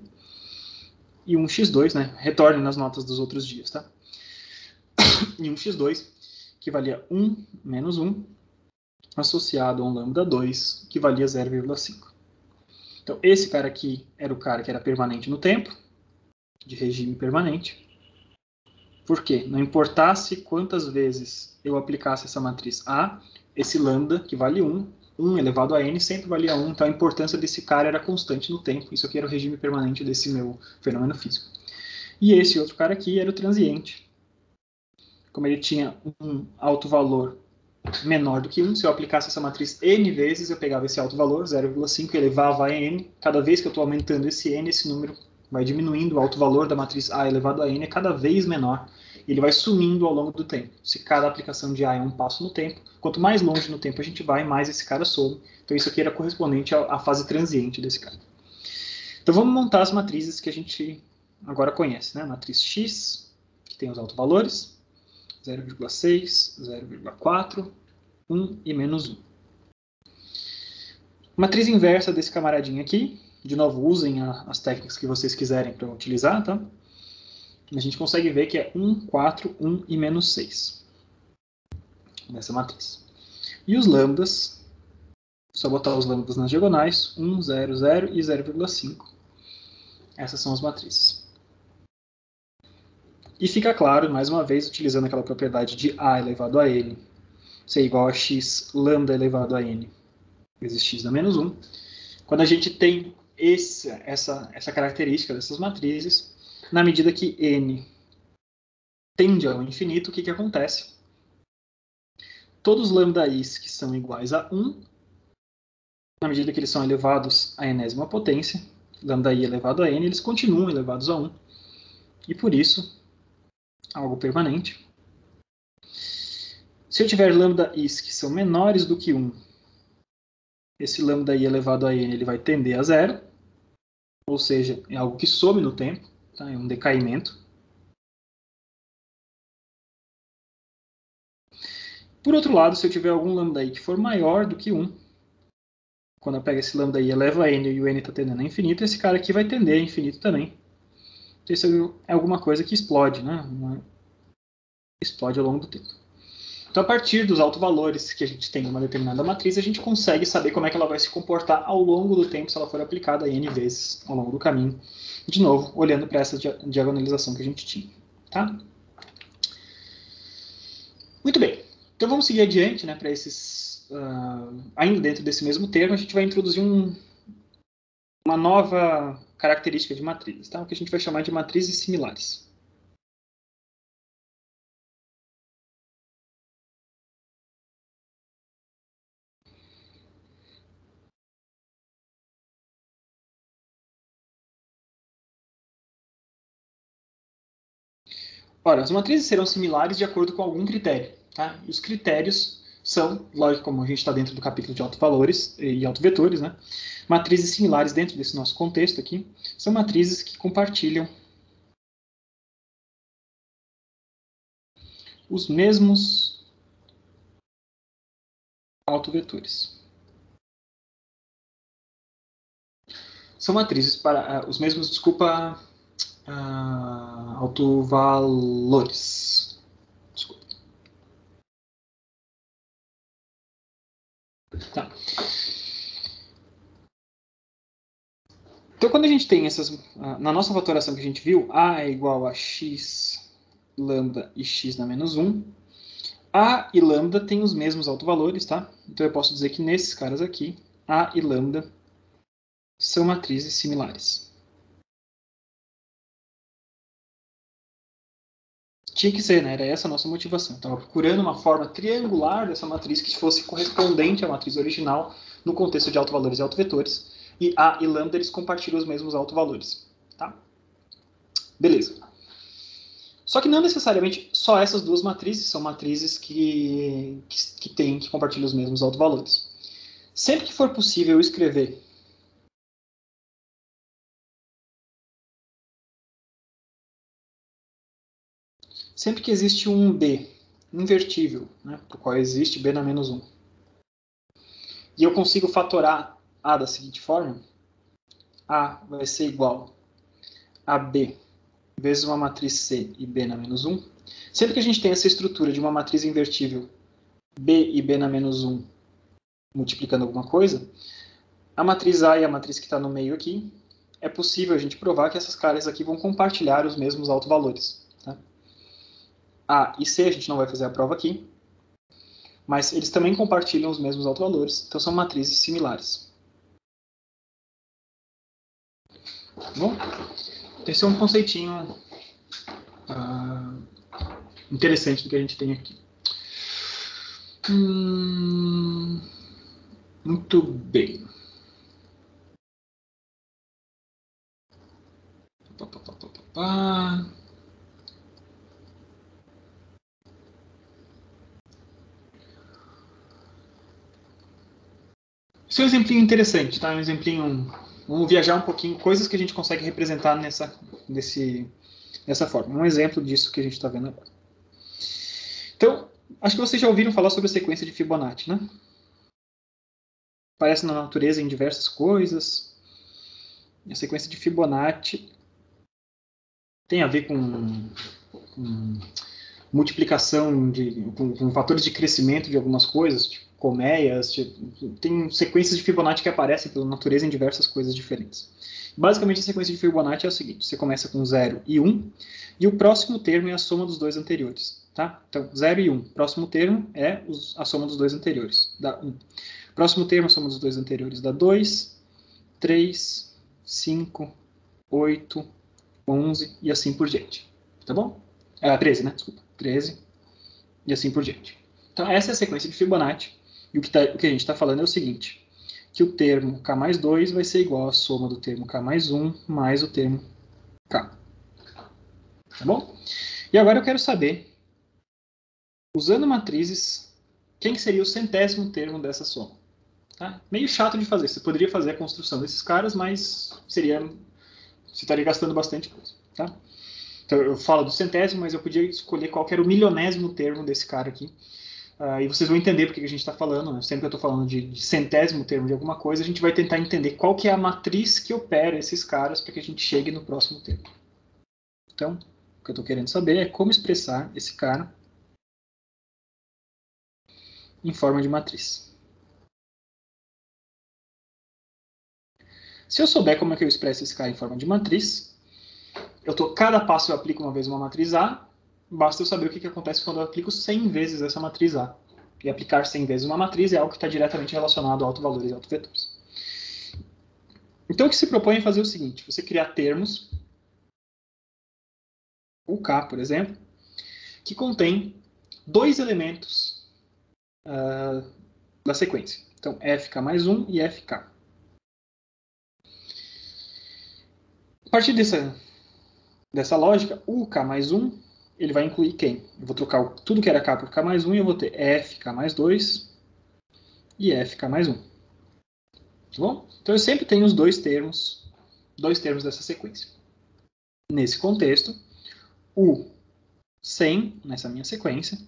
e um x2, né, retorne nas notas dos outros dias, tá? E um x2 que valia 1 menos 1, associado a um lambda 2 que valia 0,5. Então, esse cara aqui era o cara que era permanente no tempo, de regime permanente. Por quê? Não importasse quantas vezes eu aplicasse essa matriz A, esse lambda, que vale 1, 1 elevado a n, sempre valia 1, então a importância desse cara era constante no tempo. Isso aqui era o regime permanente desse meu fenômeno físico. E esse outro cara aqui era o transiente. Como ele tinha um alto valor menor do que 1, se eu aplicasse essa matriz n vezes, eu pegava esse alto valor, 0,5, elevava a n. Cada vez que eu estou aumentando esse n, esse número vai diminuindo, o alto valor da matriz A elevado a n é cada vez menor. Ele vai sumindo ao longo do tempo. Se cada aplicação de A é um passo no tempo, quanto mais longe no tempo a gente vai, mais esse cara some. Então isso aqui era correspondente à fase transiente desse cara. Então vamos montar as matrizes que a gente agora conhece, né? Matriz X, que tem os autovalores, 0,6, 0,4, 1 e menos 1. Matriz inversa desse camaradinho aqui, de novo, usem as técnicas que vocês quiserem para utilizar, tá? A gente consegue ver que é 1, 4, 1 e menos 6. Nessa matriz. E os lambdas, só botar os lambdas nas diagonais, 1, 0, 0 e 0,5. Essas são as matrizes. E fica claro, mais uma vez, utilizando aquela propriedade de A elevado a N ser igual a X lambda elevado a N vezes x dá menos 1. Quando a gente tem essa característica dessas matrizes, na medida que n tende ao infinito, o que acontece? Todos os lambda-i's que são iguais a 1, na medida que eles são elevados à enésima potência, lambda-i elevado a n, eles continuam elevados a 1. E por isso, algo permanente. Se eu tiver lambda-i's que são menores do que 1, esse lambda-i elevado a n ele vai tender a zero, ou seja, é algo que some no tempo, tá? É um decaimento. Por outro lado, se eu tiver algum lambda-i que for maior do que 1, quando eu pego esse lambda-i e elevo a n e o n está tendendo a infinito, esse cara aqui vai tender a infinito também. Então, isso é alguma coisa que explode, né? Explode ao longo do tempo. Então, a partir dos autovalores que a gente tem em uma determinada matriz, a gente consegue saber como é que ela vai se comportar ao longo do tempo se ela for aplicada n vezes ao longo do caminho. De novo, olhando para essa diagonalização que a gente tinha. Tá? Muito bem. Então, vamos seguir adiante, né, para esses... ainda dentro desse mesmo termo, a gente vai introduzir uma nova característica de matrizes, tá? O que a gente vai chamar de matrizes similares. Ora, as matrizes serão similares de acordo com algum critério, tá? E os critérios são, lógico, como a gente está dentro do capítulo de autovalores e autovetores, né? Matrizes similares dentro desse nosso contexto aqui são matrizes que compartilham os mesmos autovetores. São matrizes para os mesmos, desculpa, autovalores. Desculpa. Tá. Então, quando a gente tem essas... na nossa fatoração que a gente viu, A é igual a x lambda e x na menos 1. A e lambda têm os mesmos autovalores, tá? Então, eu posso dizer que nesses caras aqui, A e lambda são matrizes similares. Tinha que ser, né? Era essa a nossa motivação. Estava procurando uma forma triangular dessa matriz que fosse correspondente à matriz original no contexto de autovalores e autovetores. E A e lambda, eles compartilham os mesmos autovalores. Tá? Beleza. Só que não necessariamente só essas duas matrizes são matrizes que compartilham os mesmos autovalores. Sempre que for possível escrever sempre que existe um B invertível, né, para o qual existe B na menos 1, e eu consigo fatorar A da seguinte forma, A vai ser igual a B vezes uma matriz C e B na menos 1. Sempre que a gente tem essa estrutura de uma matriz invertível B e B na menos 1 multiplicando alguma coisa, a matriz A e a matriz que está no meio aqui, é possível a gente provar que essas caras aqui vão compartilhar os mesmos autovalores. Tá? A e C a gente não vai fazer a prova aqui, mas eles também compartilham os mesmos autovalores, então são matrizes similares. Bom, esse é um conceitinho interessante do que a gente tem aqui. Muito bem. Esse é um exemplinho interessante, tá? Um exemplinho... Vamos viajar um pouquinho, coisas que a gente consegue representar dessa forma. Um exemplo disso que a gente está vendo agora. Então, acho que vocês já ouviram falar sobre a sequência de Fibonacci, né? Aparece na natureza em diversas coisas. A sequência de Fibonacci tem a ver com multiplicação, com fatores de crescimento de algumas coisas, tipo colmeias, tem sequências de Fibonacci que aparecem pela natureza em diversas coisas diferentes. Basicamente, a sequência de Fibonacci é o seguinte, você começa com 0 e 1, e o próximo termo é a soma dos dois anteriores. Tá? Então, 0 e 1. Próximo termo é a soma dos dois anteriores, dá 1. Próximo termo, a soma dos dois anteriores, dá 2, 3, 5, 8, 11 e assim por diante. Tá bom? 13, né? Desculpa. 13 e assim por diante. Então, essa é a sequência de Fibonacci. E o que a gente está falando é o seguinte, que o termo K mais 2 vai ser igual à soma do termo K mais 1 mais o termo K. Tá bom? E agora eu quero saber, usando matrizes, quem que seria o centésimo termo dessa soma? Tá? Meio chato de fazer. Você poderia fazer a construção desses caras, mas você estaria gastando bastante coisa. Tá? Então, eu falo do centésimo, mas eu podia escolher qual que era o milionésimo termo desse cara aqui. E vocês vão entender porque que a gente está falando. Né? Sempre que eu estou falando de centésimo termo de alguma coisa, a gente vai tentar entender qual que é a matriz que opera esses caras para que a gente chegue no próximo termo. Então, o que eu estou querendo saber é como expressar esse cara em forma de matriz. Se eu souber como é que eu expresso esse cara em forma de matriz, cada passo eu aplico uma vez uma matriz A, basta eu saber o que acontece quando eu aplico 100 vezes essa matriz A. E aplicar 100 vezes uma matriz é algo que está diretamente relacionado a autovalores e autovetores. Então, o que se propõe é fazer o seguinte, você criar termos, o K, por exemplo, que contém dois elementos da sequência. Então, FK mais 1 e FK. A partir dessa lógica, o K mais 1, ele vai incluir quem? Eu vou trocar tudo que era K por K mais 1 e eu vou ter FK mais 2 e FK mais 1. Tá bom? Então, eu sempre tenho os dois termos dessa sequência. Nesse contexto, o 100, nessa minha sequência,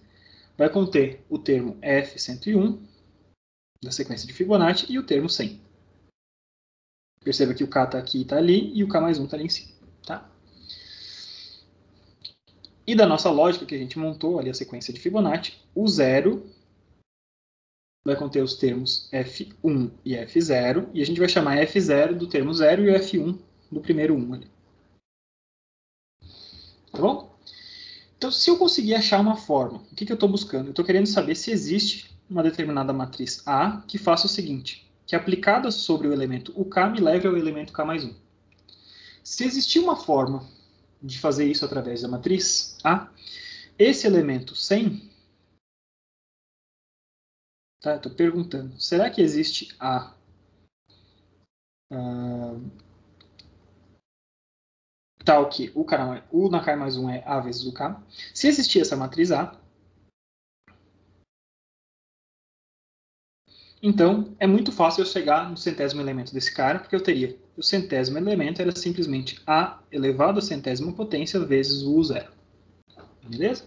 vai conter o termo F101, da sequência de Fibonacci, e o termo 100. Perceba que o K está aqui e está ali, e o K mais 1 está ali em cima. Tá? E da nossa lógica que a gente montou ali, a sequência de Fibonacci, o 0 vai conter os termos F1 e F0, e a gente vai chamar F0 do termo 0 e o F1 do primeiro 1 ali. Tá bom? Então, se eu conseguir achar uma forma, o que eu estou buscando? Eu estou querendo saber se existe uma determinada matriz A que faça o seguinte, que aplicada sobre o elemento UK me leve ao elemento K mais 1. Se existir uma forma de fazer isso através da matriz A, esse elemento 100, tá? Estou perguntando, será que existe tal que o na K mais 1 é A vezes o K? Se existir essa matriz A, então é muito fácil eu chegar no centésimo elemento desse cara, porque eu teria o centésimo elemento era simplesmente A elevado à centésima potência vezes o U0. Beleza?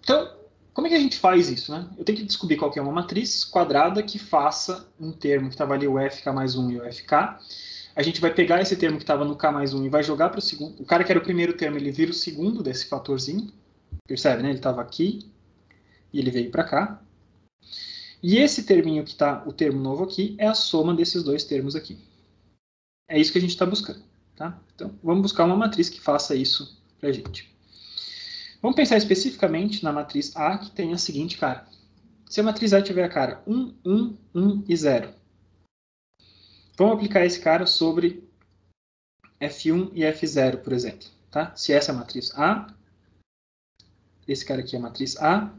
Então, como é que a gente faz isso? Né? Eu tenho que descobrir qual que é uma matriz quadrada que faça um termo que estava ali o FK mais 1 e o FK. A gente vai pegar esse termo que estava no K mais 1 e vai jogar para o segundo. O cara que era o primeiro termo, ele vira o segundo desse fatorzinho. Percebe, né? Ele estava aqui e ele veio para cá. E esse terminho que está, o termo novo aqui, é a soma desses dois termos aqui. É isso que a gente está buscando. Tá? Então, vamos buscar uma matriz que faça isso para a gente. Vamos pensar especificamente na matriz A, que tem a seguinte cara. Se a matriz A tiver a cara 1, 1, 1 e 0, vamos aplicar esse cara sobre F1 e F0, por exemplo. Tá? Se essa é a matriz A, esse cara aqui é a matriz A,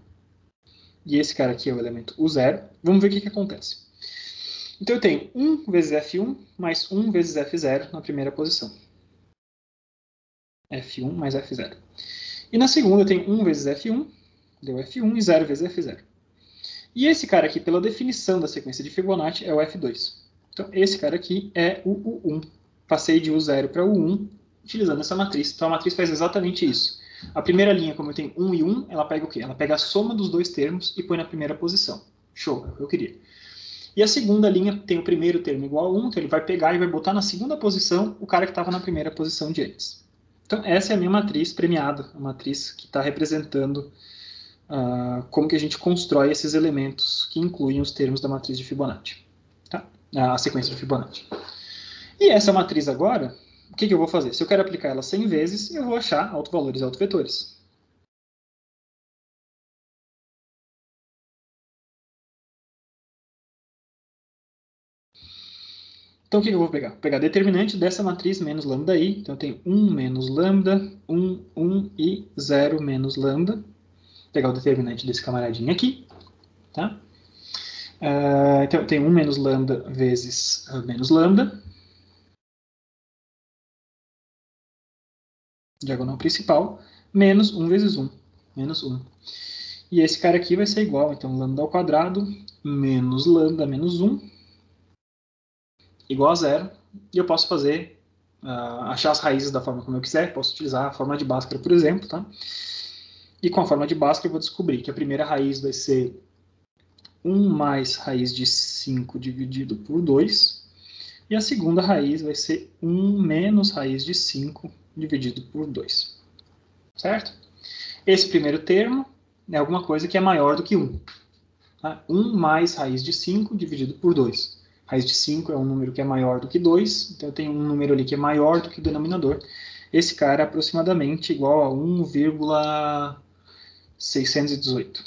e esse cara aqui é o elemento U0. Vamos ver o que acontece. Então, eu tenho 1 vezes F1 mais 1 vezes F0 na primeira posição. F1 mais F0. E na segunda, eu tenho 1 vezes F1, deu F1, e 0 vezes F0. E esse cara aqui, pela definição da sequência de Fibonacci, é o F2. Então, esse cara aqui é o U1. Passei de U0 para U1, utilizando essa matriz. Então, a matriz faz exatamente isso. A primeira linha, como eu tenho 1 e 1, ela pega o quê? Ela pega a soma dos dois termos e põe na primeira posição. Show, é o que eu queria. E a segunda linha tem o primeiro termo igual a 1, então ele vai pegar e vai botar na segunda posição o cara que estava na primeira posição de antes. Então, essa é a minha matriz premiada, a matriz que está representando como que a gente constrói esses elementos que incluem os termos da matriz de Fibonacci. Tá? A sequência de Fibonacci. E essa matriz agora, o que eu vou fazer? Se eu quero aplicar ela 100 vezes, eu vou achar autovalores e autovetores. Então, o que eu vou pegar? Vou pegar determinante dessa matriz menos lambda i. Então, eu tenho 1 menos lambda, 1, 1 e 0 menos lambda. Vou pegar o determinante desse camaradinho aqui. Tá? Então, eu tenho 1 menos lambda vezes menos lambda. Diagonal principal. Menos 1 vezes 1. Menos 1. E esse cara aqui vai ser igual. Então, lambda ao quadrado menos lambda menos 1. Igual a 0. E eu posso fazer, achar as raízes da forma como eu quiser. Posso utilizar a forma de Bhaskara, por exemplo. Tá? E com a forma de Bhaskara eu vou descobrir que a primeira raiz vai ser 1 mais raiz de 5 dividido por 2. E a segunda raiz vai ser 1 menos raiz de 5 dividido por 2. Certo? Esse primeiro termo é alguma coisa que é maior do que 1. Tá? 1 mais raiz de 5 dividido por 2. Raiz de 5 é um número que é maior do que 2, então eu tenho um número ali que é maior do que o denominador. Esse cara é aproximadamente igual a 1,618.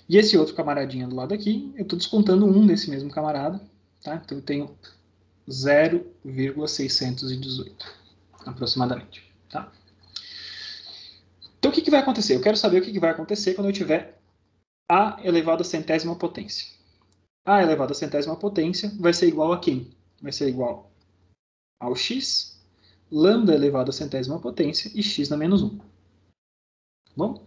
E esse outro camaradinho do lado aqui, eu estou descontando 1 desse mesmo camarada. Tá? Então eu tenho 0,618, aproximadamente. Tá? Então o que vai acontecer? Eu quero saber o que vai acontecer quando eu tiver a elevado à centésima potência. A elevado à centésima potência vai ser igual a quem? Vai ser igual ao x, lambda elevado à centésima potência e x na menos 1. Bom?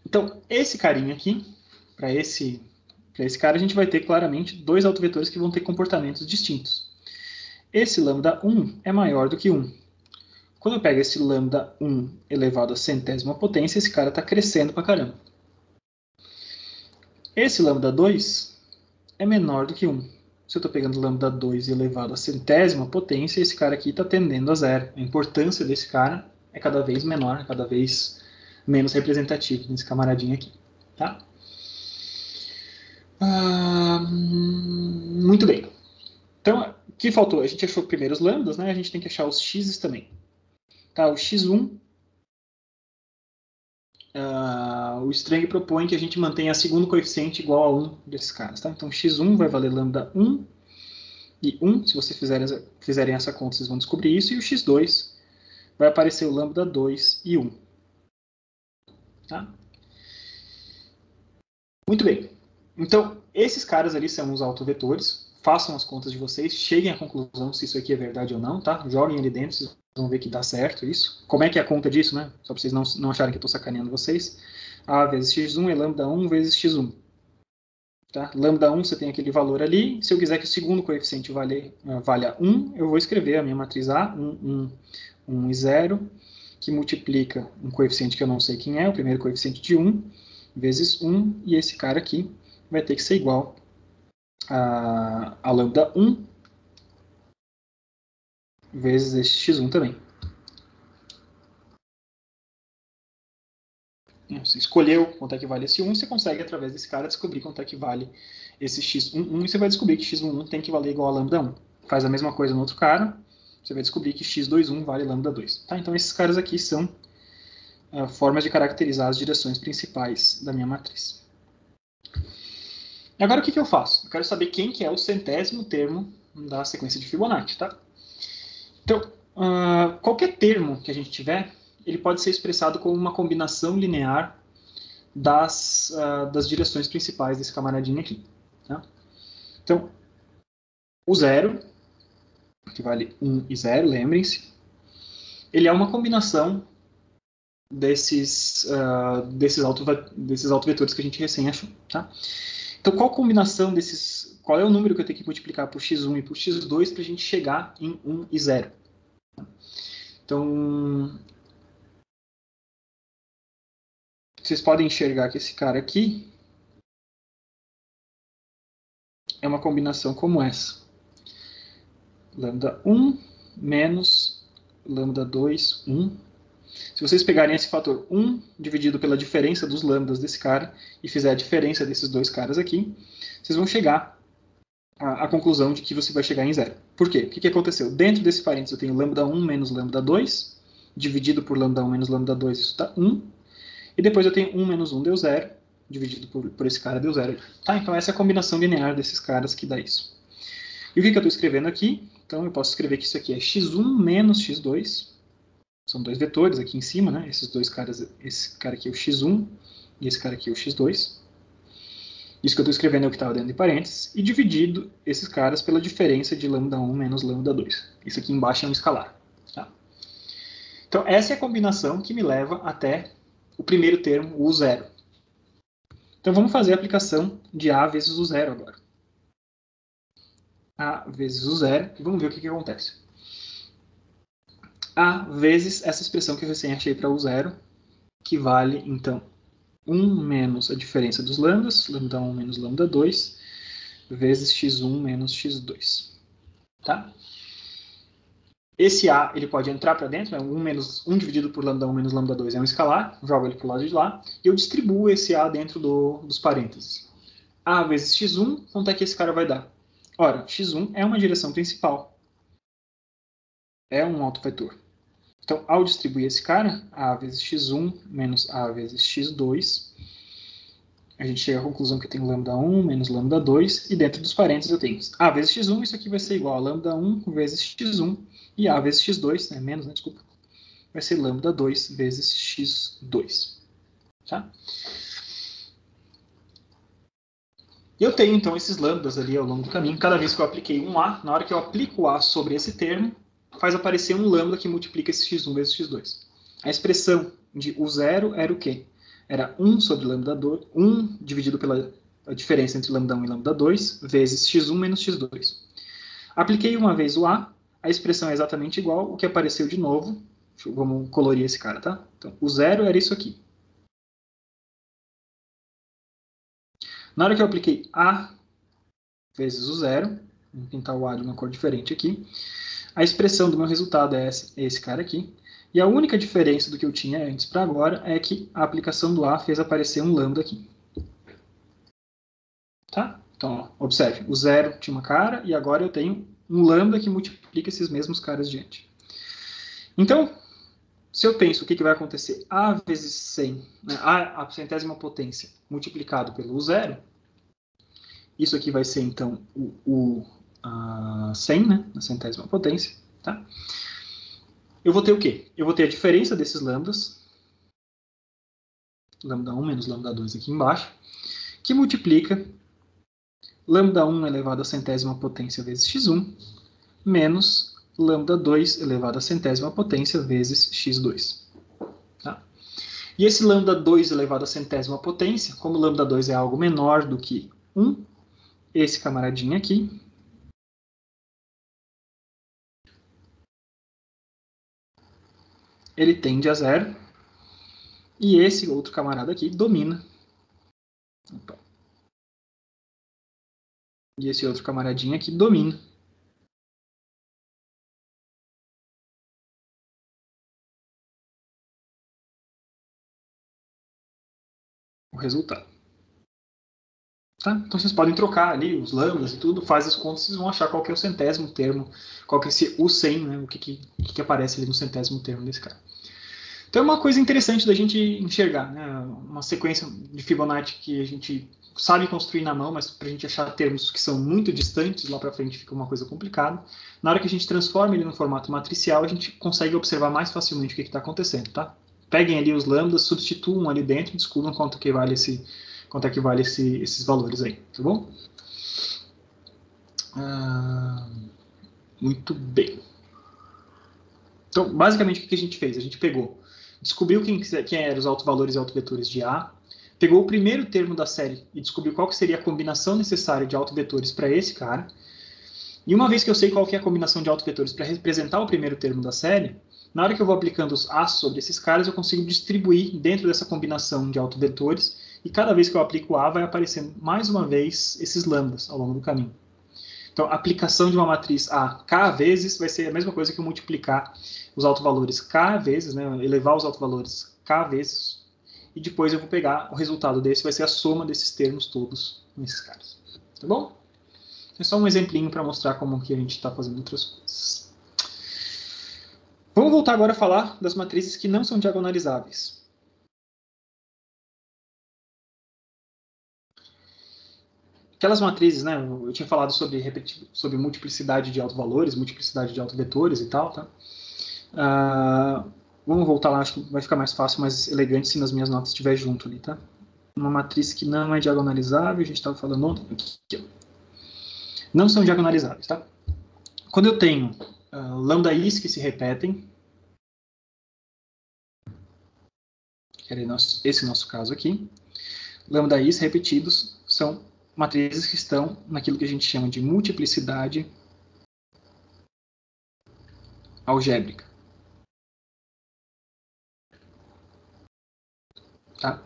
Então, esse carinha aqui, para esse cara, a gente vai ter claramente dois autovetores que vão ter comportamentos distintos. Esse lambda 1 é maior do que 1. Quando eu pego esse lambda 1 elevado à centésima potência, esse cara está crescendo pra caramba. Esse lambda 2 é menor do que 1. Se eu estou pegando lambda 2 elevado à centésima potência, esse cara aqui está tendendo a zero. A importância desse cara é cada vez menor, cada vez menos representativo nesse camaradinho aqui. Tá? Muito bem. Então, o que faltou? A gente achou primeiro os lambdas, né? A gente tem que achar os x's também. Tá, o x1... o Strang propõe que a gente mantenha o segundo coeficiente igual a 1 desses caras. Tá? Então, x1 vai valer lambda 1 e 1. Se vocês fizerem essa conta, vocês vão descobrir isso. E o x2 vai aparecer o lambda 2 e 1. Tá? Muito bem. Então, esses caras ali são os autovetores. Façam as contas de vocês. Cheguem à conclusão se isso aqui é verdade ou não. Tá? Joguem ali dentro, vocês vão ver que dá certo isso. Como é que é a conta disso, né? Só para vocês não acharem que eu estou sacaneando vocês. A vezes x1 é lambda 1 vezes x1. Tá? Lambda 1 você tem aquele valor ali. Se eu quiser que o segundo coeficiente valha 1, eu vou escrever a minha matriz A, 1 e 0, que multiplica um coeficiente que eu não sei quem é, o primeiro coeficiente de 1, vezes 1, e esse cara aqui vai ter que ser igual a lambda 1 vezes esse x1 também. Você escolheu quanto é que vale esse 1, você consegue, através desse cara, descobrir quanto é que vale esse x11, e você vai descobrir que x11 tem que valer igual a lambda 1. Faz a mesma coisa no outro cara, você vai descobrir que x21 vale lambda 2. Tá? Então, esses caras aqui são formas de caracterizar as direções principais da minha matriz. E agora, o que eu faço? Eu quero saber quem que é o centésimo termo da sequência de Fibonacci. Tá? Então, qualquer termo que a gente tiver, ele pode ser expressado como uma combinação linear das direções principais desse camaradinho aqui. Tá? Então, o 0, que vale 1 e 0, lembrem-se, ele é uma combinação desses autovetores que a gente recém achou. Tá? Então, qual é o número que eu tenho que multiplicar por x1 e por x2 para a gente chegar em 1 e 0? Então, vocês podem enxergar que esse cara aqui é uma combinação como essa. Lambda 1 menos lambda 2, 1. Se vocês pegarem esse fator 1 dividido pela diferença dos lambdas desse cara e fizer a diferença desses dois caras aqui, vocês vão chegar à conclusão de que você vai chegar em 0. Por quê? O que aconteceu? Dentro desse parênteses eu tenho lambda 1 menos lambda 2, dividido por lambda 1 menos lambda 2, isso dá 1. E depois eu tenho 1 menos 1 deu 0. dividido por esse cara deu 0. Tá? Então essa é a combinação linear desses caras que dá isso. E o que eu estou escrevendo aqui? Então eu posso escrever que isso aqui é x1 menos x2. São dois vetores aqui em cima, né? Esses dois caras, esse cara aqui é o x1 e esse cara aqui é o x2. Isso que eu estou escrevendo é o que estava dentro de parênteses. E dividido esses caras pela diferença de lambda1 menos lambda2. Isso aqui embaixo é um escalar. Tá? Então essa é a combinação que me leva até o primeiro termo, o U0. Então vamos fazer a aplicação de A vezes U0 agora. A vezes U0, e vamos ver o que acontece. A vezes essa expressão que eu recém achei para U0, que vale, então, 1 menos a diferença dos lambdas, lambda1 menos lambda2, vezes x1 menos x2. Tá? Esse A ele pode entrar para dentro, né? 1 dividido por lambda1 menos lambda2 é um escalar, jogo ele para o lado de lá, e eu distribuo esse A dentro dos parênteses. A vezes x1, quanto é que esse cara vai dar? Ora, x1 é uma direção principal. É um autovetor. Então, ao distribuir esse cara, A vezes x1 menos A vezes x2, a gente chega à conclusão que eu tenho lambda1 menos lambda2, e dentro dos parênteses eu tenho A vezes x1, isso aqui vai ser igual a lambda1 vezes x1, e A vezes x2, né, menos, né, desculpa, vai ser lambda2 vezes x2. Tá? E eu tenho, então, esses lambdas ali ao longo do caminho. Cada vez que eu apliquei um A, na hora que eu aplico o A sobre esse termo, faz aparecer um lambda que multiplica esse x1 vezes x2. A expressão de U0 era o quê? Era 1 sobre lambda 2, 1 dividido pela diferença entre lambda 1 e lambda 2, vezes x1 menos x2. Apliquei uma vez o A expressão é exatamente igual, o que apareceu de novo. Vamos colorir esse cara, tá? Então, o 0 era isso aqui. Na hora que eu apliquei A vezes o 0, vamos pintar o A de uma cor diferente aqui, a expressão do meu resultado é esse cara aqui. E a única diferença do que eu tinha antes para agora é que a aplicação do A fez aparecer um lambda aqui. Tá? Então, ó, observe, o 0 tinha uma cara e agora eu tenho um lambda que multiplica esses mesmos caras diante. Então, se eu penso o que vai acontecer, A vezes 100, né, a centésima potência multiplicado pelo 0, isso aqui vai ser, então, o 100, né, a centésima potência. Tá? Eu vou ter o quê? Eu vou ter a diferença desses lambdas, lambda 1 menos lambda 2 aqui embaixo, que multiplica lambda 1 elevado à centésima potência vezes x1, menos lambda 2 elevado à centésima potência vezes x2. Tá? E esse lambda 2 elevado à centésima potência, como lambda 2 é algo menor do que 1, esse camaradinho aqui, ele tende a 0, e esse outro camarada aqui domina. Opa. E esse outro camaradinho aqui domina. O resultado. Tá? Então vocês podem trocar ali os lambdas e tudo, faz as contas, vocês vão achar qual que é o centésimo termo, qual que é esse U100, né? O que aparece ali no centésimo termo desse cara. Então é uma coisa interessante da gente enxergar, né? Uma sequência de Fibonacci que a gente sabe construir na mão, mas para a gente achar termos que são muito distantes, lá para frente fica uma coisa complicada. Na hora que a gente transforma ele no formato matricial, a gente consegue observar mais facilmente o que está acontecendo, tá? Peguem ali os lambdas, substituam ali dentro e descubram quanto é que vale esses valores aí, tá bom? Muito bem. Então, basicamente, o que a gente fez? A gente descobriu quem eram os autovalores e autovetores de A, pegou o primeiro termo da série e descobriu qual que seria a combinação necessária de autovetores para esse cara. E uma vez que eu sei qual que é a combinação de autovetores para representar o primeiro termo da série, na hora que eu vou aplicando os A's sobre esses caras, eu consigo distribuir dentro dessa combinação de autovetores, e cada vez que eu aplico o A, vai aparecendo mais uma vez esses lambdas ao longo do caminho. Então, a aplicação de uma matriz A k vezes vai ser a mesma coisa que eu multiplicar os autovalores k vezes, né, elevar os autovalores k vezes, e depois eu vou pegar o resultado desse, vai ser a soma desses termos todos nesses caras. Tá bom? É só um exemplinho para mostrar como que a gente está fazendo outras coisas. Vamos voltar agora a falar das matrizes que não são diagonalizáveis. aquelas matrizes, né? Eu tinha falado sobre multiplicidade de autovalores, multiplicidade de autovetores e tal, tá? Vamos voltar lá, acho que vai ficar mais fácil, mais elegante se nas minhas notas estiver junto ali, tá? Uma matriz que não é diagonalizável, a gente estava falando ontem, aqui, ó. Não são diagonalizáveis, tá? Quando eu tenho lambda i's que se repetem, que era esse nosso caso aqui, lambda i's repetidos são matrizes que estão naquilo que a gente chama de multiplicidade algébrica. Tá?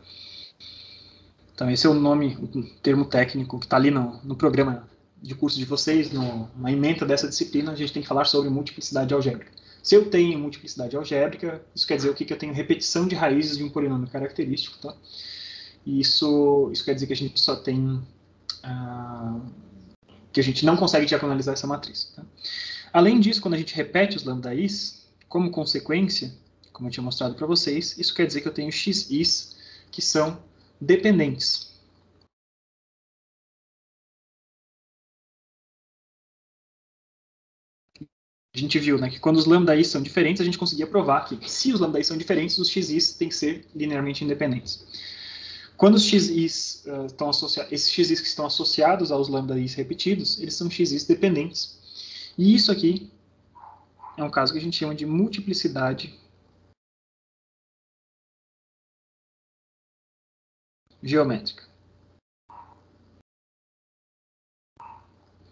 Então, esse é o nome, o termo técnico que está ali no programa de curso de vocês, na ementa dessa disciplina, a gente tem que falar sobre multiplicidade algébrica. Se eu tenho multiplicidade algébrica, isso quer dizer o quê? Que eu tenho repetição de raízes de um polinômio característico, tá? E isso quer dizer que a gente só tem... que a gente não consegue diagonalizar essa matriz. Tá? Além disso, quando a gente repete os lambda i's, como consequência, como eu tinha mostrado para vocês, isso quer dizer que eu tenho xi's que são dependentes. A gente viu, né, que quando os lambda i's são diferentes, a gente conseguia provar que se os lambda i's são diferentes, os xi's têm que ser linearmente independentes. Quando os xi's estão associados, esses xi's que estão associados aos lambda i's repetidos, eles são xi's dependentes. E isso aqui é um caso que a gente chama de multiplicidade geométrica.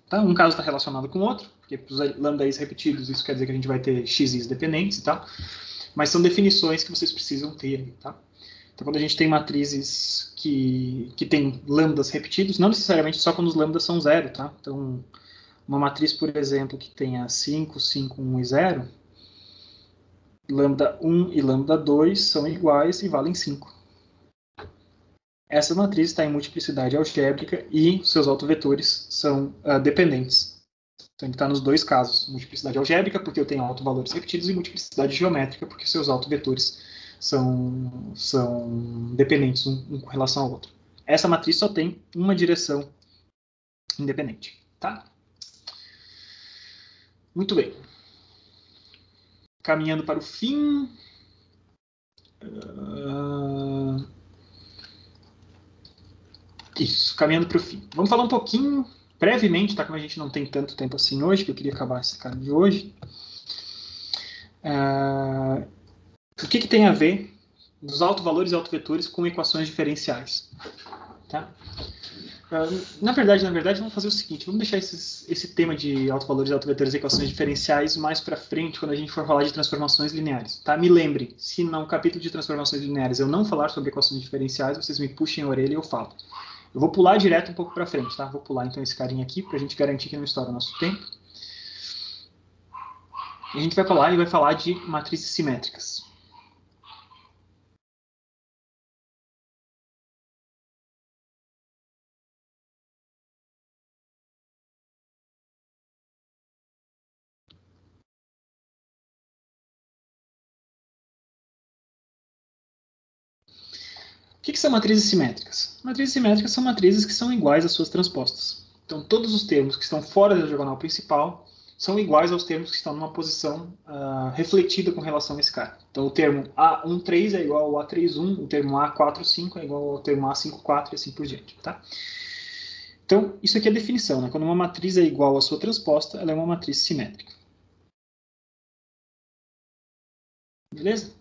Tá? Um caso está relacionado com o outro, porque para os lambda i's repetidos, isso quer dizer que a gente vai ter xi's dependentes e tal, mas são definições que vocês precisam ter. Tá? Então, quando a gente tem matrizes que tem lambdas repetidos, não necessariamente só quando os lambdas são zero, tá? Então, uma matriz, por exemplo, que tenha 5, 5, 1 e 0, lambda 1 e lambda 2 são iguais e valem 5. Essa matriz está em multiplicidade algébrica e seus autovetores são dependentes. Então, ele está nos dois casos. Multiplicidade algébrica, porque eu tenho autovalores repetidos, e multiplicidade geométrica, porque seus autovetores são dependentes um com relação ao outro. Essa matriz só tem uma direção independente. Tá? Muito bem. Caminhando para o fim. Isso, caminhando para o fim. Vamos falar um pouquinho, brevemente, tá? Como a gente não tem tanto tempo assim hoje, que eu queria acabar esse cara de hoje. O que tem a ver dos autovalores e autovetores com equações diferenciais? Tá? Na verdade, vamos fazer o seguinte, vamos deixar esse tema de autovalores, autovetores e equações diferenciais mais para frente, quando a gente for falar de transformações lineares. Tá? Me lembre, se no capítulo de transformações lineares eu não falar sobre equações diferenciais, vocês me puxem a orelha e eu falo. Eu vou pular direto um pouco para frente, tá? Vou pular então esse carinha aqui, para a gente garantir que não estoura o nosso tempo. E a gente vai falar e vai falar de matrizes simétricas. O que são matrizes simétricas? Matrizes simétricas são matrizes que são iguais às suas transpostas. Então, todos os termos que estão fora da diagonal principal são iguais aos termos que estão numa posição refletida com relação a esse cara. Então, o termo A13 é igual ao A31, o termo A45 é igual ao termo A54 e assim por diante. Tá? Então, isso aqui é a definição. Né? Quando uma matriz é igual à sua transposta, ela é uma matriz simétrica. Beleza?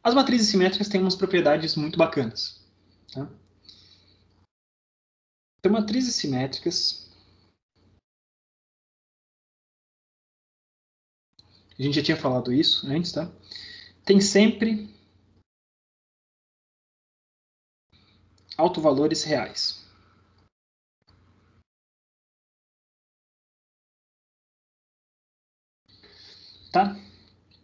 As matrizes simétricas têm umas propriedades muito bacanas. Tá? Então, matrizes simétricas... A gente já tinha falado isso antes, tá? Tem sempre autovalores reais. Tá?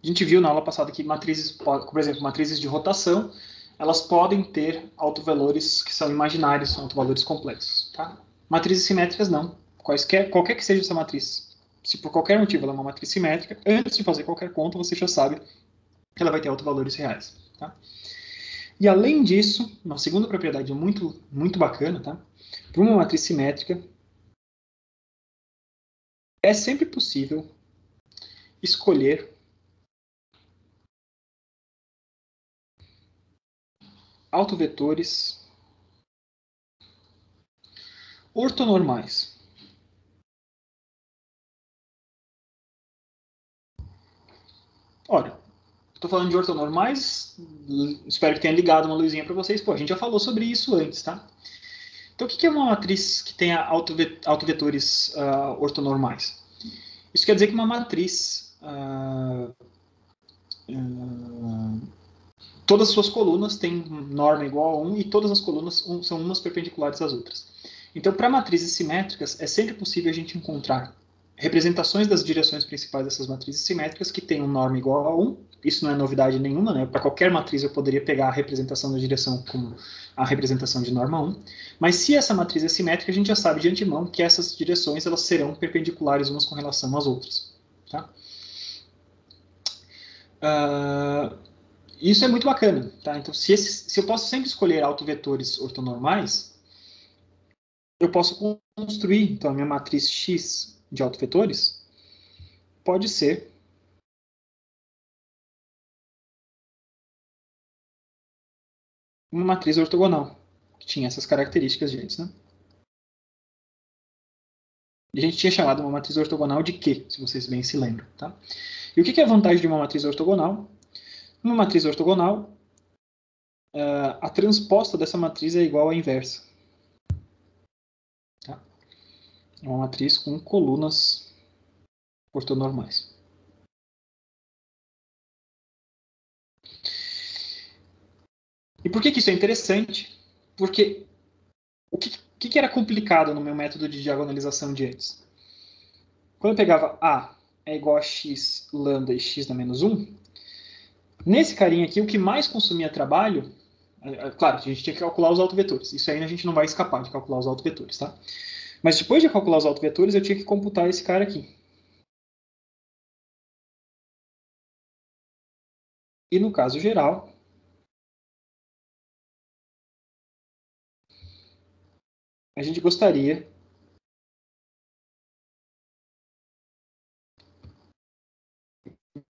A gente viu na aula passada que matrizes, por exemplo, matrizes de rotação, elas podem ter autovalores que são imaginários, são autovalores complexos. Tá? Matrizes simétricas não. Qualquer que seja essa matriz, se por qualquer motivo ela é uma matriz simétrica, antes de fazer qualquer conta, você já sabe que ela vai ter autovalores reais. Tá? E além disso, uma segunda propriedade muito, muito bacana, tá? Para uma matriz simétrica, é sempre possível escolher autovetores ortonormais. Ora, estou falando de ortonormais, espero que tenha ligado uma luzinha para vocês. Pô, a gente já falou sobre isso antes, tá? Então, o que é uma matriz que tenha autovetores ortonormais? Isso quer dizer que uma matriz, todas as suas colunas têm norma igual a 1 e todas as colunas são umas perpendiculares às outras. Então, para matrizes simétricas, é sempre possível a gente encontrar representações das direções principais dessas matrizes simétricas que tenham norma igual a 1. Isso não é novidade nenhuma, né? Para qualquer matriz eu poderia pegar a representação da direção como a representação de norma 1. Mas se essa matriz é simétrica, a gente já sabe de antemão que essas direções elas serão perpendiculares umas com relação às outras. Tá? Isso é muito bacana. Tá? Então, se eu posso sempre escolher autovetores ortonormais, eu posso construir então, a minha matriz X de autovetores pode ser uma matriz ortogonal, que tinha essas características de antes, né? E a gente tinha chamado uma matriz ortogonal de Q, se vocês bem se lembram, tá? E o que é a vantagem de uma matriz ortogonal? Uma matriz ortogonal, a transposta dessa matriz é igual à inversa. Tá? É uma matriz com colunas ortonormais. E por que isso é interessante? Porque o que era complicado no meu método de diagonalização de antes? Quando eu pegava A é igual a x lambda e x na menos 1, nesse carinha aqui, o que mais consumia trabalho, claro, a gente tinha que calcular os autovetores. Isso aí a gente não vai escapar de calcular os autovetores, tá? Mas depois de calcular os autovetores, eu tinha que computar esse cara aqui. E no caso geral, a gente gostaria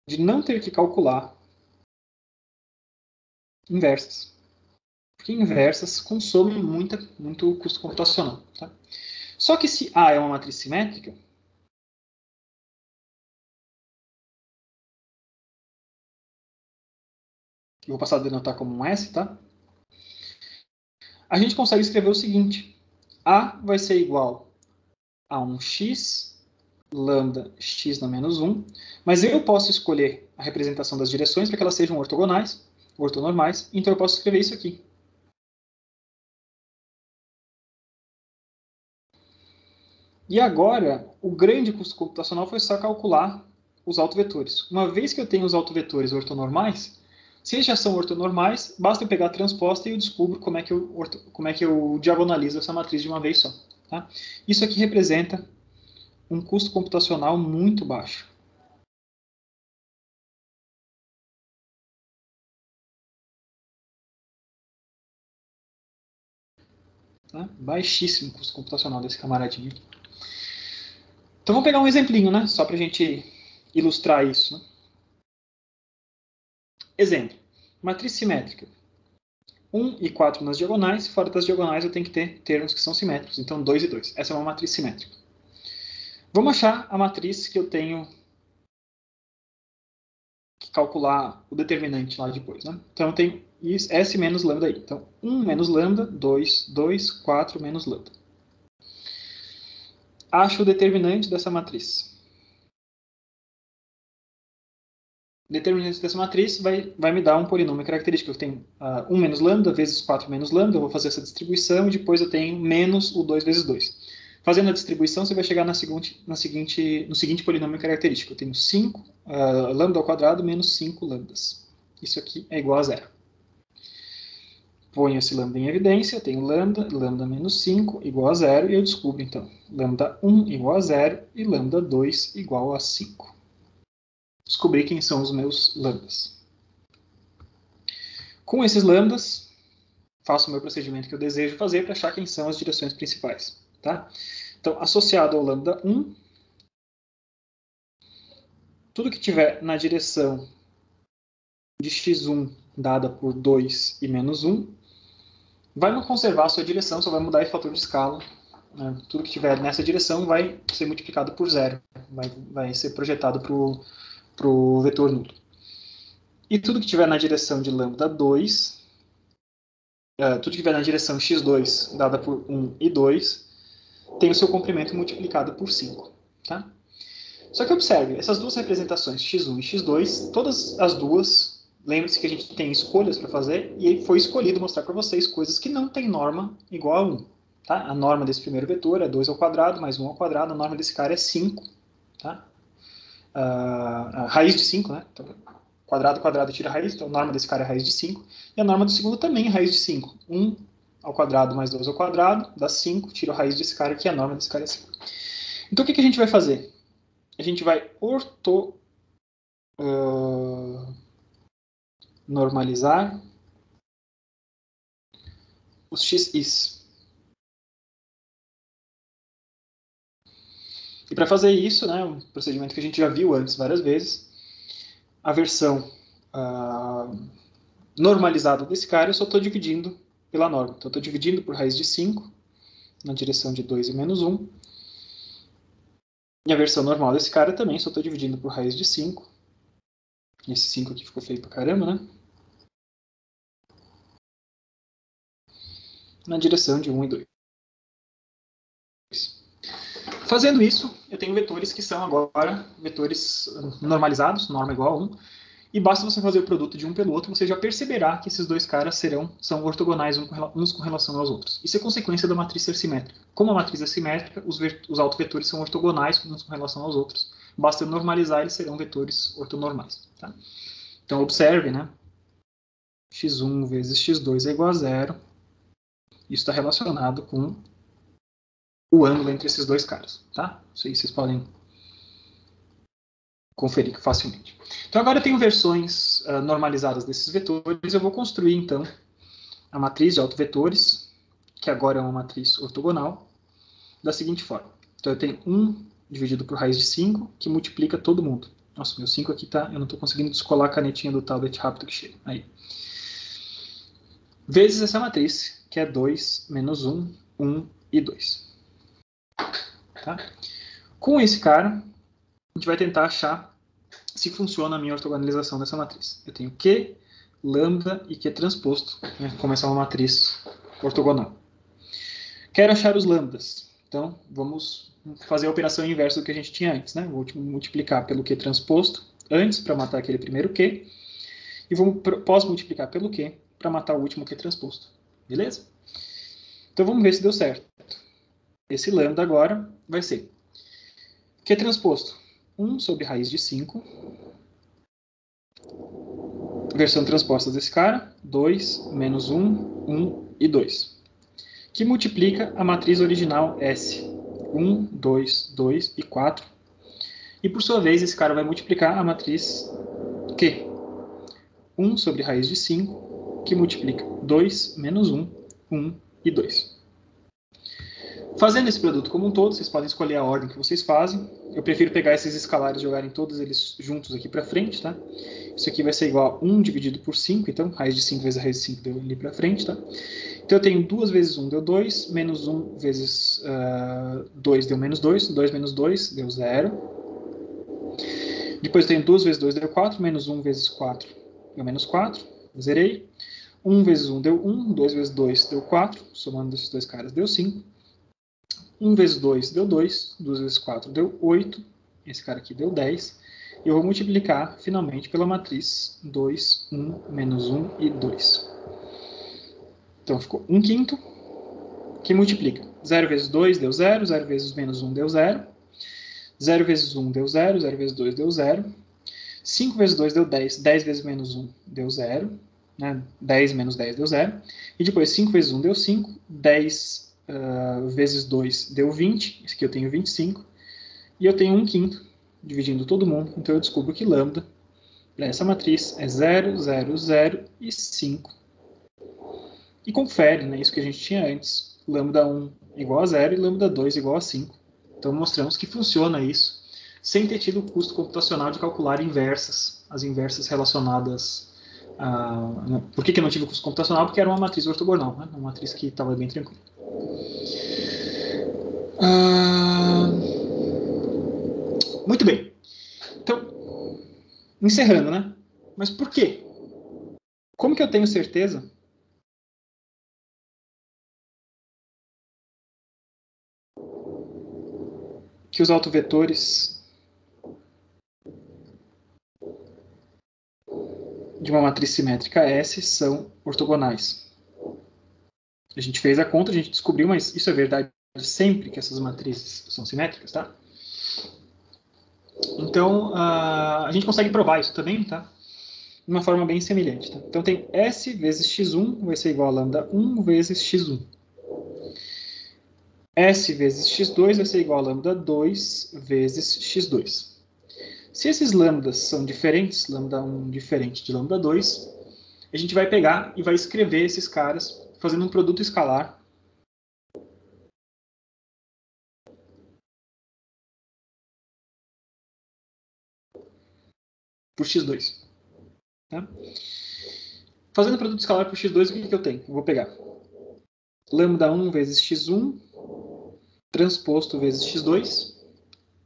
de não ter que calcular inversas. Porque inversas consomem muito custo computacional. Tá? Só que se A é uma matriz simétrica, eu vou passar a denotar como um S, tá? A gente consegue escrever o seguinte. A vai ser igual a um x lambda x na menos 1, mas eu posso escolher a representação das direções para que elas sejam ortonormais, então eu posso escrever isso aqui. E agora, o grande custo computacional foi só calcular os autovetores. Uma vez que eu tenho os autovetores ortonormais, se eles já são ortonormais, basta eu pegar a transposta e eu descubro como é que eu diagonalizo essa matriz de uma vez só. Tá? Isso aqui representa um custo computacional muito baixo. Tá? Baixíssimo custo computacional desse camaradinho aqui. Então vamos pegar um exemplinho, né? Só para a gente ilustrar isso. Né? Exemplo. Matriz simétrica. 1 e 4 nas diagonais. Fora das diagonais eu tenho que ter termos que são simétricos. Então 2 e 2. Essa é uma matriz simétrica. Vamos achar a matriz que eu tenho que calcular o determinante lá depois. Né? Então eu tenho S menos lambda aí. Então 1 menos lambda, 2, 2, 4 menos lambda. Acho o determinante dessa matriz. O determinante dessa matriz vai me dar um polinômio característico. Eu tenho 1 menos lambda vezes 4 menos lambda. Eu vou fazer essa distribuição e depois eu tenho menos o 2 vezes 2. Fazendo a distribuição, você vai chegar no seguinte polinômio característico. Eu tenho 5 lambda ao quadrado menos 5 lambdas. Isso aqui é igual a zero. Ponho esse lambda em evidência. Eu tenho lambda menos 5 igual a zero. E eu descubro, então, lambda 1 igual a zero e lambda 2 igual a 5. Descobrir quem são os meus lambdas. Com esses lambdas, faço o meu procedimento que eu desejo fazer para achar quem são as direções principais. Tá? Então, associado ao lambda 1, tudo que tiver na direção de x1 dada por 2 e menos 1, vai não conservar a sua direção, só vai mudar esse fator de escala. Né? Tudo que tiver nessa direção vai ser multiplicado por zero, vai ser projetado para o vetor nulo. E tudo que tiver na direção de lambda 2, tudo que tiver na direção x2 dada por 1 e 2, tem o seu comprimento multiplicado por 5. Tá? Só que observe, essas duas representações, x1 e x2, todas as duas, lembre-se que a gente tem escolhas para fazer, e foi escolhido mostrar para vocês coisas que não tem norma igual a 1. Tá? A norma desse primeiro vetor é 2 ao quadrado mais 1 ao quadrado, a norma desse cara é 5. Tá? A raiz de 5, né? Então, quadrado, quadrado tira a raiz, então a norma desse cara é a raiz de 5. E a norma do segundo também é raiz de 5. 1 ao quadrado mais 2 ao quadrado dá 5, tira a raiz desse cara aqui, a norma desse cara é 5. Então o que a gente vai fazer? A gente vai normalizar os xis. E para fazer isso, né, um procedimento que a gente já viu antes várias vezes, a versão normalizada desse cara, eu só estou dividindo pela norma. Então, eu estou dividindo por raiz de 5, na direção de 2 e menos 1. E a versão normal desse cara também, só estou dividindo por raiz de 5. Esse 5 aqui ficou feio pra caramba, né? Na direção de 1 e 2. Fazendo isso, eu tenho vetores que são agora vetores normalizados, norma igual a 1, e basta você fazer o produto de um pelo outro, você já perceberá que esses dois caras são ortogonais uns com relação aos outros. Isso é consequência da matriz ser simétrica. Como a matriz é simétrica, os autovetores são ortogonais uns com relação aos outros. Basta eu normalizar, eles serão vetores ortonormais. Tá? Então, observe, né? x1 vezes x2 é igual a 0. Isso está relacionado com o ângulo entre esses dois caras. Tá? Isso aí vocês podem conferir facilmente. Então, agora eu tenho versões normalizadas desses vetores. Eu vou construir, então, a matriz de autovetores, que agora é uma matriz ortogonal, da seguinte forma. Então, eu tenho 1 dividido por raiz de 5, que multiplica todo mundo. Nossa, meu 5 aqui tá... Eu não estou conseguindo descolar a canetinha do tablet rápido que chega. Aí. Vezes essa matriz, que é 2 menos 1, 1 e 2. Tá? Com esse cara, a gente vai tentar achar se funciona a minha ortogonalização dessa matriz. Eu tenho Q, lambda e Q transposto, né, como essa é uma matriz ortogonal. Quero achar os lambdas. Então, vamos fazer a operação inversa do que a gente tinha antes. Né? Vou multiplicar pelo Q transposto antes para matar aquele primeiro Q. E posso multiplicar pelo Q para matar o último Q transposto. Beleza? Então, vamos ver se deu certo. Esse lambda agora vai ser Q transposto 1 sobre raiz de 5. Versão transposta desse cara, 2 menos 1, 1 e 2. Que multiplica a matriz original S. 1, 2, 2 e 4. E por sua vez, esse cara vai multiplicar a matriz Q. 1 sobre raiz de 5, que multiplica 2 menos 1, 1 e 2. Fazendo esse produto como um todo, vocês podem escolher a ordem que vocês fazem. Eu prefiro pegar esses escalares e jogarem todos eles juntos aqui para frente, tá? Isso aqui vai ser igual a 1 dividido por 5, então raiz de 5 vezes a raiz de 5 deu ali para frente, tá? Então eu tenho 2 vezes 1 deu 2, menos 1 vezes 2 deu menos 2, 2 menos 2 deu 0. Depois eu tenho 2 vezes 2 deu 4, menos 1 vezes 4 deu menos 4, zerei. 1 vezes 1 deu 1, 2 vezes 2 deu 4, somando esses dois caras deu 5. 1 vezes 2 deu 2, 2 vezes 4 deu 8, esse cara aqui deu 10, e eu vou multiplicar, finalmente, pela matriz 2, 1, menos 1 e 2. Então, ficou 1 quinto, que multiplica 0 vezes 2 deu 0, 0 vezes menos 1 deu 0, 0 vezes 1 deu 0, 0 vezes 2 deu 0, 5 vezes 2 deu 10, 10 vezes menos 1 deu 0, né? 10 menos 10 deu 0, e depois 5 vezes 1 deu 5, 10 vezes 2 deu 20, esse aqui eu tenho 25, e eu tenho 1 quinto, dividindo todo mundo, então eu descubro que lambda, para essa matriz, é 0, 0, 0 e 5. e confere, né, isso que a gente tinha antes, lambda 1 igual a 0 e lambda 2 igual a 5. Então, mostramos que funciona isso, sem ter tido o custo computacional de calcular inversas, as inversas relacionadas a... Por que eu não tive o custo computacional? Porque era uma matriz ortogonal, né? Uma matriz que estava bem tranquila. Muito bem. Então, encerrando, né? Mas por quê? Como que eu tenho certeza que os autovetores de uma matriz simétrica S são ortogonais? A gente fez a conta, a gente descobriu, mas isso é verdade sempre que essas matrizes são simétricas, tá? Então, a gente consegue provar isso também, tá? De uma forma bem semelhante. Tá? Então, tem S vezes x1 vai ser igual a lambda 1 vezes x1. S vezes x2 vai ser igual a lambda 2 vezes x2. Se esses lambdas são diferentes, lambda 1 diferente de lambda 2, a gente vai pegar e vai escrever esses caras fazendo um produto escalar por x2. Tá? Fazendo produto escalar por x2, o que eu tenho? Eu vou pegar lambda 1 vezes x1 transposto vezes x2.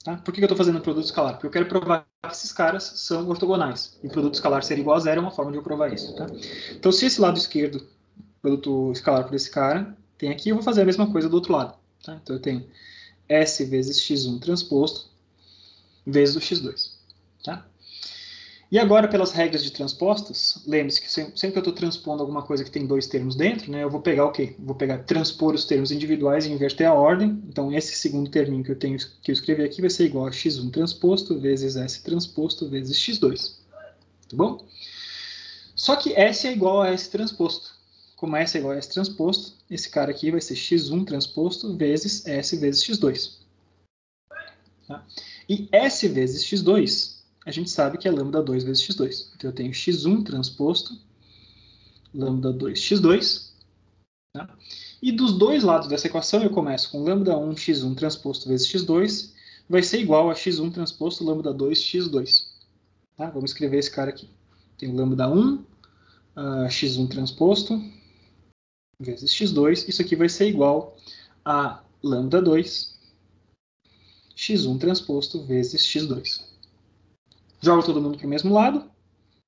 Tá? Por que eu estou fazendo produto escalar? Porque eu quero provar que esses caras são ortogonais. E produto escalar ser igual a zero é uma forma de eu provar isso. Tá? Então, se esse lado esquerdo, produto escalar por esse cara, tem aqui, eu vou fazer a mesma coisa do outro lado. Tá? Então, eu tenho S vezes x1 transposto vezes o x2. Tá? E agora, pelas regras de transpostos, lembre-se que sempre que eu estou transpondo alguma coisa que tem dois termos dentro, né, eu vou pegar o quê? Vou pegar transpor os termos individuais e inverter a ordem. Então, esse segundo terminho que eu escrevi aqui vai ser igual a x1 transposto vezes S transposto vezes x2. Tá bom? Só que S é igual a S transposto. Como S é igual a S transposto, esse cara aqui vai ser x1 transposto vezes S vezes x2. Tá? E S vezes x2... a gente sabe que é lambda 2 vezes x2. Então, eu tenho x1 transposto, lambda 2 x2. Tá? E dos dois lados dessa equação, eu começo com lambda 1 x1 transposto vezes x2, vai ser igual a x1 transposto lambda 2 x2. Tá? Vamos escrever esse cara aqui. Tem lambda 1 x1 transposto vezes x2. Isso aqui vai ser igual a lambda 2 x1 transposto vezes x2. Jogo todo mundo para o mesmo lado.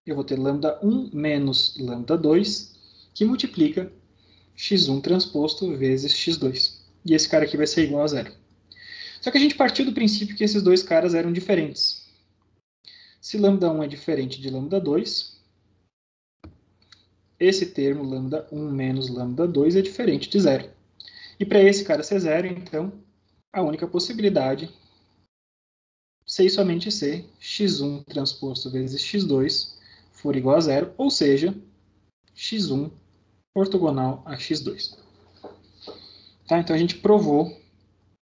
Eu vou ter lambda 1 menos lambda 2, que multiplica x1 transposto vezes x2. E esse cara aqui vai ser igual a zero. Só que a gente partiu do princípio que esses dois caras eram diferentes. Se lambda 1 é diferente de lambda 2, esse termo lambda 1 menos lambda 2 é diferente de zero. E para esse cara ser zero, então, a única possibilidade ser e somente ser x1 transposto vezes x2 for igual a zero, ou seja, x1 ortogonal a x2. Tá? Então, a gente provou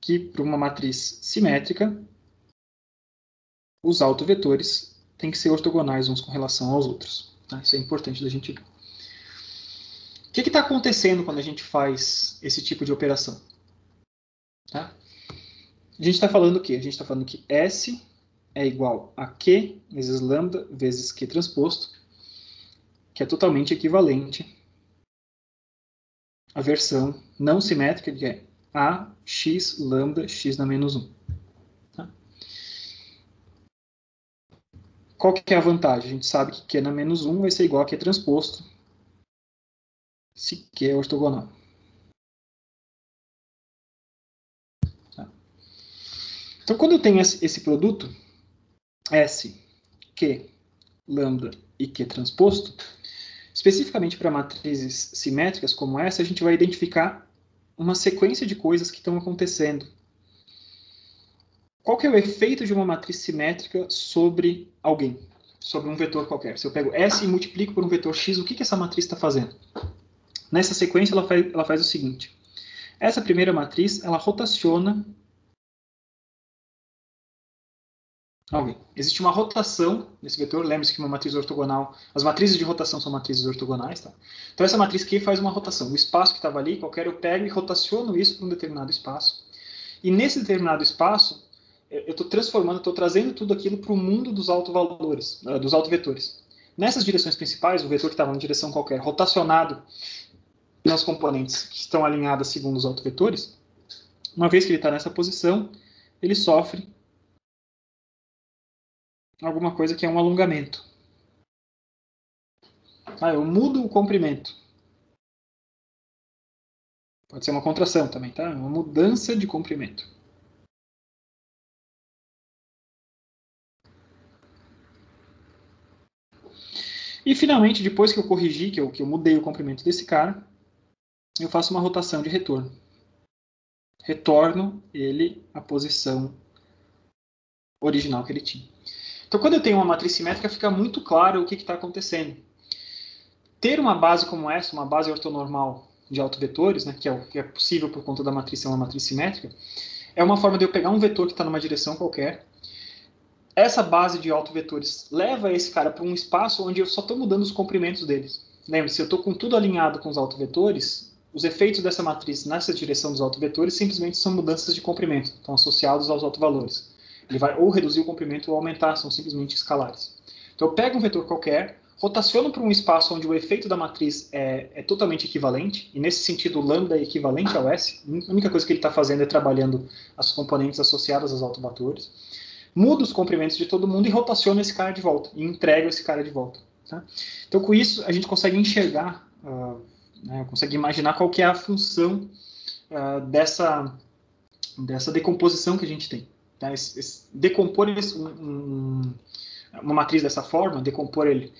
que, para uma matriz simétrica, os autovetores têm que ser ortogonais uns com relação aos outros. Tá? Isso é importante da gente ver. O que está acontecendo quando a gente faz esse tipo de operação? Tá? A gente está falando o quê? A gente está falando que S é igual a Q vezes lambda vezes Q transposto, que é totalmente equivalente à versão não simétrica, que é A x lambda x na menos 1. Tá? Qual que é a vantagem? A gente sabe que Q na menos 1 vai ser igual a Q transposto, se Q é ortogonal. Tá? Então, quando eu tenho esse produto, S, Q, lambda e Q transposto, especificamente para matrizes simétricas como essa, a gente vai identificar uma sequência de coisas que estão acontecendo. Qual que é o efeito de uma matriz simétrica sobre alguém? Sobre um vetor qualquer. Se eu pego S e multiplico por um vetor X, o que essa matriz está fazendo? Nessa sequência, ela faz o seguinte. Essa primeira matriz, ela rotaciona Alguém. Existe uma rotação nesse vetor. Lembre-se que uma matriz ortogonal... As matrizes de rotação são matrizes ortogonais. Tá? Então, essa matriz Q faz uma rotação. O espaço que estava ali, qualquer, eu pego e rotaciono isso para um determinado espaço. E nesse determinado espaço, eu estou transformando, estou trazendo tudo aquilo para o mundo dos autovalores, dos autovetores. Nessas direções principais, o vetor que estava em direção qualquer, rotacionado nas componentes que estão alinhadas segundo os autovetores, uma vez que ele está nessa posição, ele sofre alguma coisa que é um alongamento. Eu mudo o comprimento. Pode ser uma contração também, tá? Uma mudança de comprimento. E, finalmente, depois que eu corrigi, que eu mudei o comprimento desse cara, eu faço uma rotação de retorno. Retorno ele à posição original que ele tinha. Então, quando eu tenho uma matriz simétrica, fica muito claro o que está acontecendo. Ter uma base como essa, uma base ortonormal de autovetores, né, que é possível por conta da matriz ser uma matriz simétrica, é uma forma de eu pegar um vetor que está numa direção qualquer. Essa base de autovetores leva esse cara para um espaço onde eu só estou mudando os comprimentos deles. Lembre-se, eu estou com tudo alinhado com os autovetores, os efeitos dessa matriz nessa direção dos autovetores simplesmente são mudanças de comprimento, estão associados aos autovalores. Ele vai ou reduzir o comprimento ou aumentar, são simplesmente escalares. Então eu pego um vetor qualquer, rotaciono para um espaço onde o efeito da matriz é totalmente equivalente, e nesse sentido o lambda é equivalente ao S, a única coisa que ele está fazendo é trabalhando as componentes associadas aos autovalores. Mudo os comprimentos de todo mundo e rotaciono esse cara de volta, e entrego esse cara de volta. Tá? Então com isso a gente consegue enxergar, consegue imaginar qual que é a função dessa decomposição que a gente tem. Tá? Decompor uma matriz dessa forma, decompor ele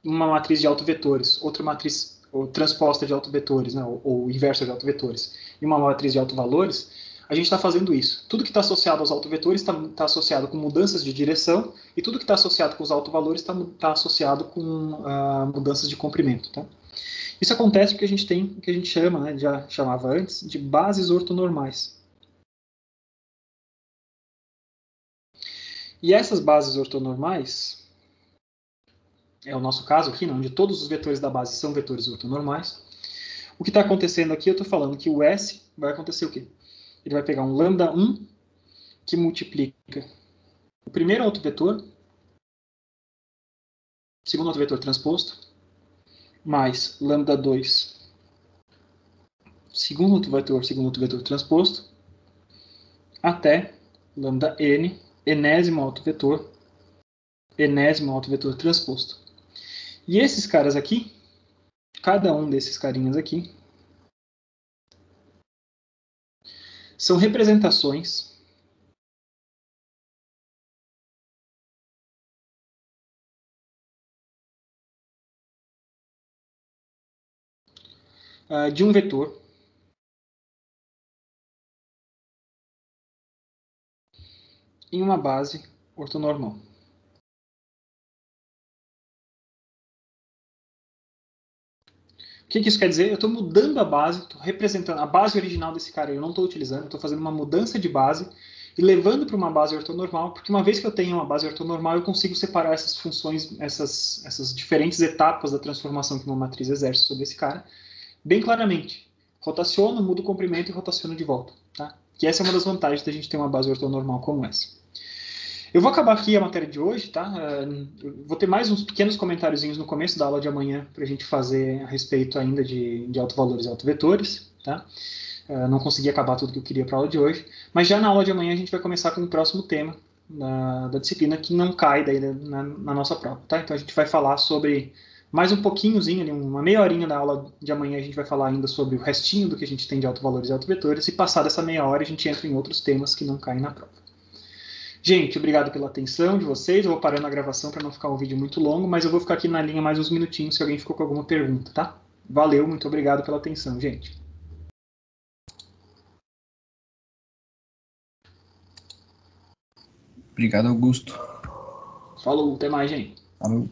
uma matriz de autovetores, outra matriz transposta de autovetores, né, ou inversa de autovetores, e uma matriz de autovalores, a gente está fazendo isso. Tudo que está associado aos autovetores está associado com mudanças de direção, e tudo que está associado com os autovalores está associado com mudanças de comprimento. Tá? Isso acontece porque a gente tem o que a gente chama, né, já chamava antes, de bases ortonormais. E essas bases ortonormais, é o nosso caso aqui, onde todos os vetores da base são vetores ortonormais. O que está acontecendo aqui, eu estou falando que o S vai acontecer o quê? Ele vai pegar um lambda 1 que multiplica o primeiro autovetor, o segundo autovetor transposto, mais lambda 2, segundo autovetor transposto, até lambda n, enésimo autovetor transposto. E esses caras aqui, cada um desses carinhas aqui, são representações de um vetor em uma base ortonormal. O que isso quer dizer? Eu estou mudando a base, estou representando a base original desse cara, eu não estou utilizando, estou fazendo uma mudança de base e levando para uma base ortonormal, porque uma vez que eu tenho uma base ortonormal, eu consigo separar essas funções, essas diferentes etapas da transformação que uma matriz exerce sobre esse cara, bem claramente. Rotaciono, mudo o comprimento e rotaciono de volta. Tá? Que essa é uma das vantagens da gente ter uma base ortonormal como essa. Eu vou acabar aqui a matéria de hoje, tá? Eu vou ter mais uns pequenos comentáriozinhos no começo da aula de amanhã para a gente fazer a respeito ainda de autovalores e autovetores, tá? Não consegui acabar tudo que eu queria para a aula de hoje, mas já na aula de amanhã a gente vai começar com o próximo tema da disciplina que não cai daí na nossa prova, tá? Então a gente vai falar sobre mais um pouquinhozinho, ali, uma meia horinha da aula de amanhã a gente vai falar ainda sobre o restinho do que a gente tem de autovalores e autovetores, e passada essa meia hora a gente entra em outros temas que não caem na prova. Gente, obrigado pela atenção de vocês. Eu vou parando a gravação para não ficar um vídeo muito longo, mas eu vou ficar aqui na linha mais uns minutinhos se alguém ficou com alguma pergunta, tá? Valeu, muito obrigado pela atenção, gente. Obrigado, Augusto. Falou, até mais, gente. Falou.